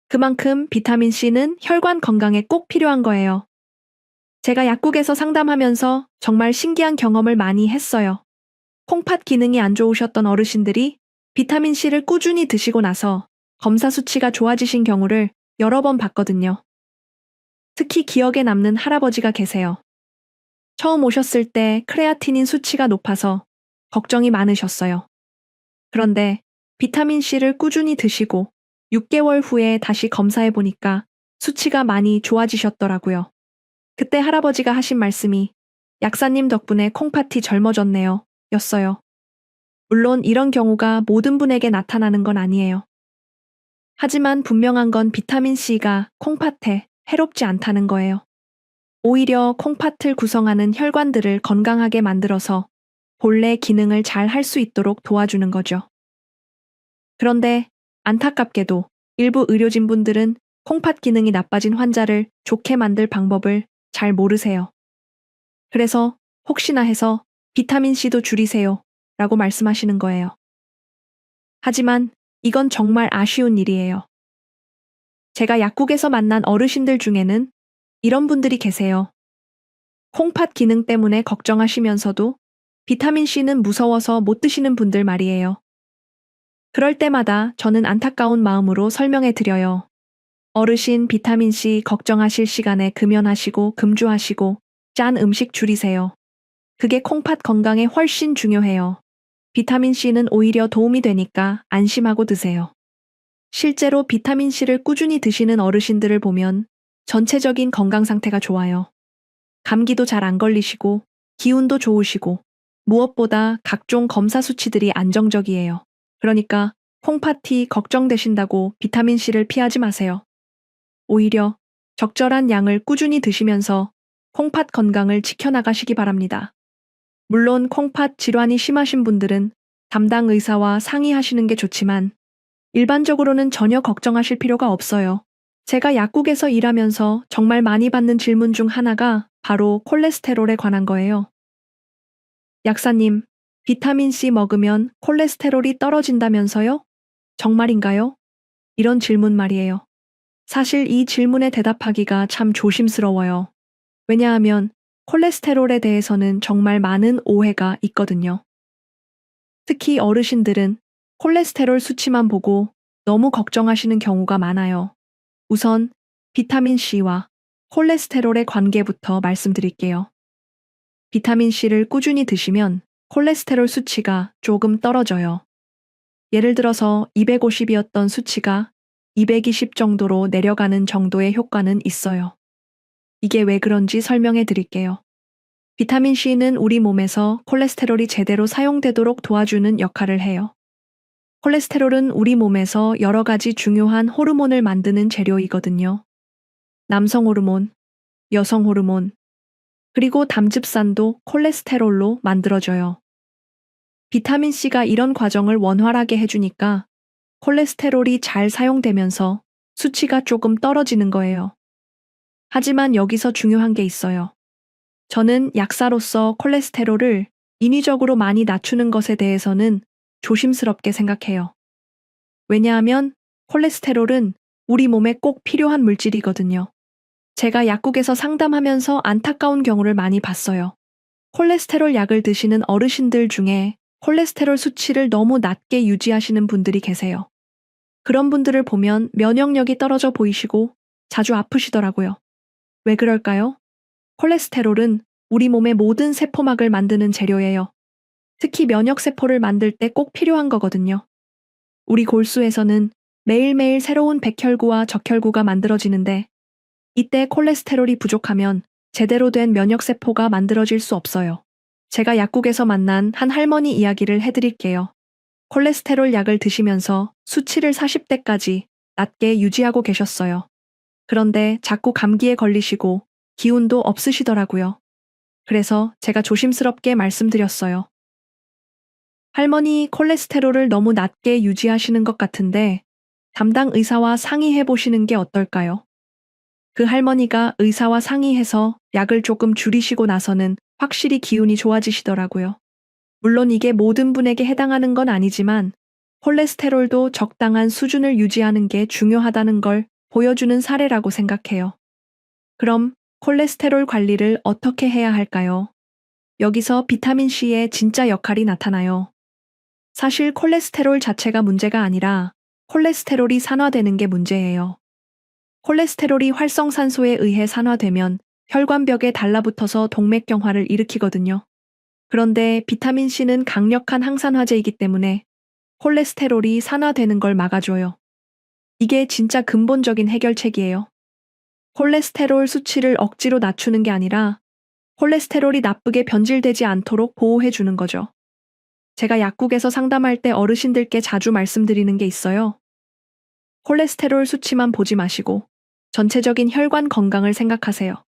S3: 그만큼 비타민C는 혈관 건강에 꼭 필요한 거예요. 제가 약국에서 상담하면서 정말 신기한 경험을 많이 했어요. 콩팥 기능이 안 좋으셨던 어르신들이 비타민C를 꾸준히 드시고 나서 검사 수치가 좋아지신 경우를 여러 번 봤거든요. 특히 기억에 남는 할아버지가 계세요. 처음 오셨을 때 크레아티닌 수치가 높아서 걱정이 많으셨어요. 그런데 비타민C를 꾸준히 드시고 6개월 후에 다시 검사해 보니까 수치가 많이 좋아지셨더라고요. 그때 할아버지가 하신 말씀이 약사님 덕분에 콩팥이 젊어졌네요. 였어요. 물론 이런 경우가 모든 분에게 나타나는 건 아니에요. 하지만 분명한 건 비타민C가 콩팥에 해롭지 않다는 거예요. 오히려 콩팥을 구성하는 혈관들을 건강하게 만들어서 본래 기능을 잘 할 수 있도록 도와주는 거죠. 그런데 안타깝게도 일부 의료진분들은 콩팥 기능이 나빠진 환자를 좋게 만들 방법을 잘 모르세요. 그래서 혹시나 해서 비타민C도 줄이세요 라고 말씀하시는 거예요. 하지만 이건 정말 아쉬운 일이에요. 제가 약국에서 만난 어르신들 중에는 이런 분들이 계세요. 콩팥 기능 때문에 걱정하시면서도 비타민C는 무서워서 못 드시는 분들 말이에요. 그럴 때마다 저는 안타까운 마음으로 설명해 드려요. 어르신 비타민C 걱정하실 시간에 금연하시고 금주하시고 짠 음식 줄이세요. 그게 콩팥 건강에 훨씬 중요해요. 비타민C는 오히려 도움이 되니까 안심하고 드세요. 실제로 비타민C를 꾸준히 드시는 어르신들을 보면 전체적인 건강 상태가 좋아요. 감기도 잘 안 걸리시고 기운도 좋으시고 무엇보다 각종 검사 수치들이 안정적이에요. 그러니까 콩팥이 걱정되신다고 비타민C를 피하지 마세요. 오히려 적절한 양을 꾸준히 드시면서 콩팥 건강을 지켜나가시기 바랍니다. 물론 콩팥 질환이 심하신 분들은 담당 의사와 상의하시는 게 좋지만 일반적으로는 전혀 걱정하실 필요가 없어요. 제가 약국에서 일하면서 정말 많이 받는 질문 중 하나가 바로 콜레스테롤에 관한 거예요. 약사님, 비타민C 먹으면 콜레스테롤이 떨어진다면서요? 정말인가요? 이런 질문 말이에요. 사실 이 질문에 대답하기가 참 조심스러워요. 왜냐하면 콜레스테롤에 대해서는 정말 많은 오해가 있거든요. 특히 어르신들은 콜레스테롤 수치만 보고 너무 걱정하시는 경우가 많아요. 우선 비타민C와 콜레스테롤의 관계부터 말씀드릴게요. 비타민C를 꾸준히 드시면 콜레스테롤 수치가 조금 떨어져요. 예를 들어서 250이었던 수치가 220 정도로 내려가는 정도의 효과는 있어요. 이게 왜 그런지 설명해 드릴게요. 비타민C는 우리 몸에서 콜레스테롤이 제대로 사용되도록 도와주는 역할을 해요. 콜레스테롤은 우리 몸에서 여러 가지 중요한 호르몬을 만드는 재료이거든요. 남성 호르몬, 여성 호르몬, 그리고 담즙산도 콜레스테롤로 만들어져요. 비타민C가 이런 과정을 원활하게 해주니까 콜레스테롤이 잘 사용되면서 수치가 조금 떨어지는 거예요. 하지만 여기서 중요한 게 있어요. 저는 약사로서 콜레스테롤을 인위적으로 많이 낮추는 것에 대해서는 조심스럽게 생각해요. 왜냐하면 콜레스테롤은 우리 몸에 꼭 필요한 물질이거든요. 제가 약국에서 상담하면서 안타까운 경우를 많이 봤어요. 콜레스테롤 약을 드시는 어르신들 중에 콜레스테롤 수치를 너무 낮게 유지하시는 분들이 계세요. 그런 분들을 보면 면역력이 떨어져 보이시고 자주 아프시더라고요. 왜 그럴까요? 콜레스테롤은 우리 몸의 모든 세포막을 만드는 재료예요. 특히 면역세포를 만들 때 꼭 필요한 거거든요. 우리 골수에서는 매일매일 새로운 백혈구와 적혈구가 만들어지는데 이때 콜레스테롤이 부족하면 제대로 된 면역세포가 만들어질 수 없어요. 제가 약국에서 만난 한 할머니 이야기를 해드릴게요. 콜레스테롤 약을 드시면서 수치를 40대까지 낮게 유지하고 계셨어요. 그런데 자꾸 감기에 걸리시고 기운도 없으시더라고요. 그래서 제가 조심스럽게 말씀드렸어요. 할머니 콜레스테롤을 너무 낮게 유지하시는 것 같은데 담당 의사와 상의해 보시는 게 어떨까요? 그 할머니가 의사와 상의해서 약을 조금 줄이시고 나서는 확실히 기운이 좋아지시더라고요. 물론 이게 모든 분에게 해당하는 건 아니지만 콜레스테롤도 적당한 수준을 유지하는 게 중요하다는 걸 보여주는 사례라고 생각해요. 그럼 콜레스테롤 관리를 어떻게 해야 할까요? 여기서 비타민C의 진짜 역할이 나타나요. 사실 콜레스테롤 자체가 문제가 아니라 콜레스테롤이 산화되는 게 문제예요. 콜레스테롤이 활성산소에 의해 산화되면 혈관벽에 달라붙어서 동맥경화를 일으키거든요. 그런데 비타민C는 강력한 항산화제이기 때문에 콜레스테롤이 산화되는 걸 막아줘요. 이게 진짜 근본적인 해결책이에요. 콜레스테롤 수치를 억지로 낮추는 게 아니라 콜레스테롤이 나쁘게 변질되지 않도록 보호해 주는 거죠. 제가 약국에서 상담할 때 어르신들께 자주 말씀드리는 게 있어요. 콜레스테롤 수치만 보지 마시고 전체적인 혈관 건강을 생각하세요.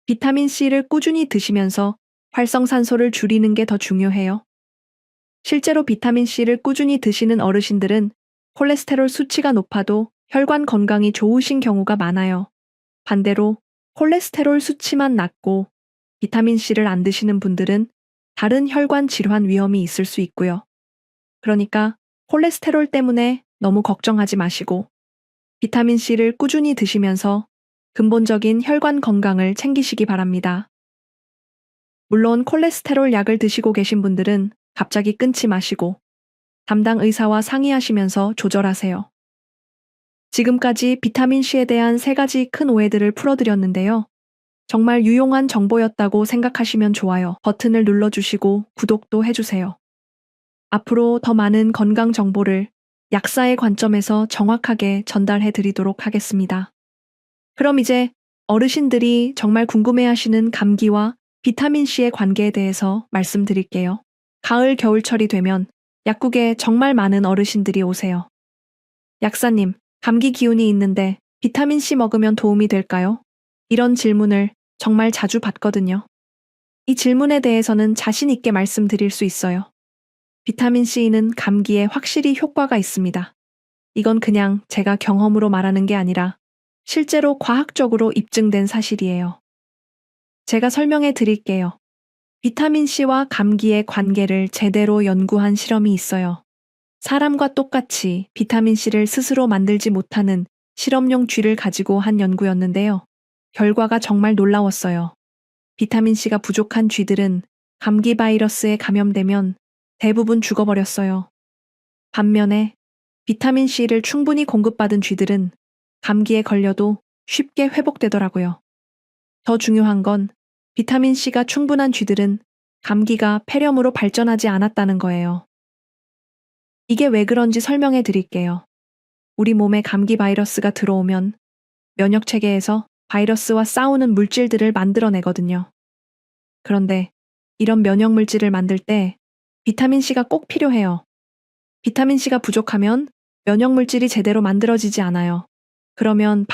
S3: 비타민C를 꾸준히 드시면서 활성산소를 줄이는 게 더 중요해요. 실제로 비타민C를 꾸준히 드시는 어르신들은 콜레스테롤 수치가 높아도 혈관 건강이 좋으신 경우가 많아요. 반대로 콜레스테롤 수치만 낮고 비타민C를 안 드시는 분들은 다른 혈관 질환 위험이 있을 수 있고요. 그러니까 콜레스테롤 때문에 너무 걱정하지 마시고 비타민C를 꾸준히 드시면서 근본적인 혈관 건강을 챙기시기 바랍니다. 물론 콜레스테롤 약을 드시고 계신 분들은 갑자기 끊지 마시고 담당 의사와 상의하시면서 조절하세요. 지금까지 비타민C에 대한 3가지 큰 오해들을 풀어드렸는데요. 정말 유용한 정보였다고 생각하시면 좋아요 버튼을 눌러주시고 구독도 해주세요. 앞으로 더 많은 건강 정보를 약사의 관점에서 정확하게 전달해 드리도록 하겠습니다. 그럼 이제 어르신들이 정말 궁금해하시는 감기와 비타민C의 관계에 대해서 말씀드릴게요. 가을 겨울철이 되면 약국에 정말 많은 어르신들이 오세요. 약사님, 감기 기운이 있는데 비타민C 먹으면 도움이 될까요? 이런 질문을 정말 자주 받거든요. 이 질문에 대해서는 자신 있게 말씀드릴 수 있어요. 비타민C는 감기에 확실히 효과가 있습니다. 이건 그냥 제가 경험으로 말하는 게 아니라 실제로 과학적으로 입증된 사실이에요. 제가 설명해 드릴게요. 비타민C와 감기의 관계를 제대로 연구한 실험이 있어요. 사람과 똑같이 비타민C를 스스로 만들지 못하는 실험용 쥐를 가지고 한 연구였는데요. 결과가 정말 놀라웠어요. 비타민C가 부족한 쥐들은 감기 바이러스에 감염되면 대부분 죽어버렸어요. 반면에 비타민C를 충분히 공급받은 쥐들은 감기에 걸려도 쉽게 회복되더라고요. 더 중요한 건 비타민C가 충분한 쥐들은 감기가 폐렴으로 발전하지 않았다는 거예요. 이게 왜 그런지 설명해 드릴게요. 우리 몸에 감기 바이러스가 들어오면 면역 체계에서 바이러스와 싸우는 물질들을 만들어내거든요. 그런데 이런 면역 물질을 만들 때 비타민C가 꼭 필요해요. 비타민C가 부족하면 면역 물질이 제대로 만들어지지 않아요. 그러면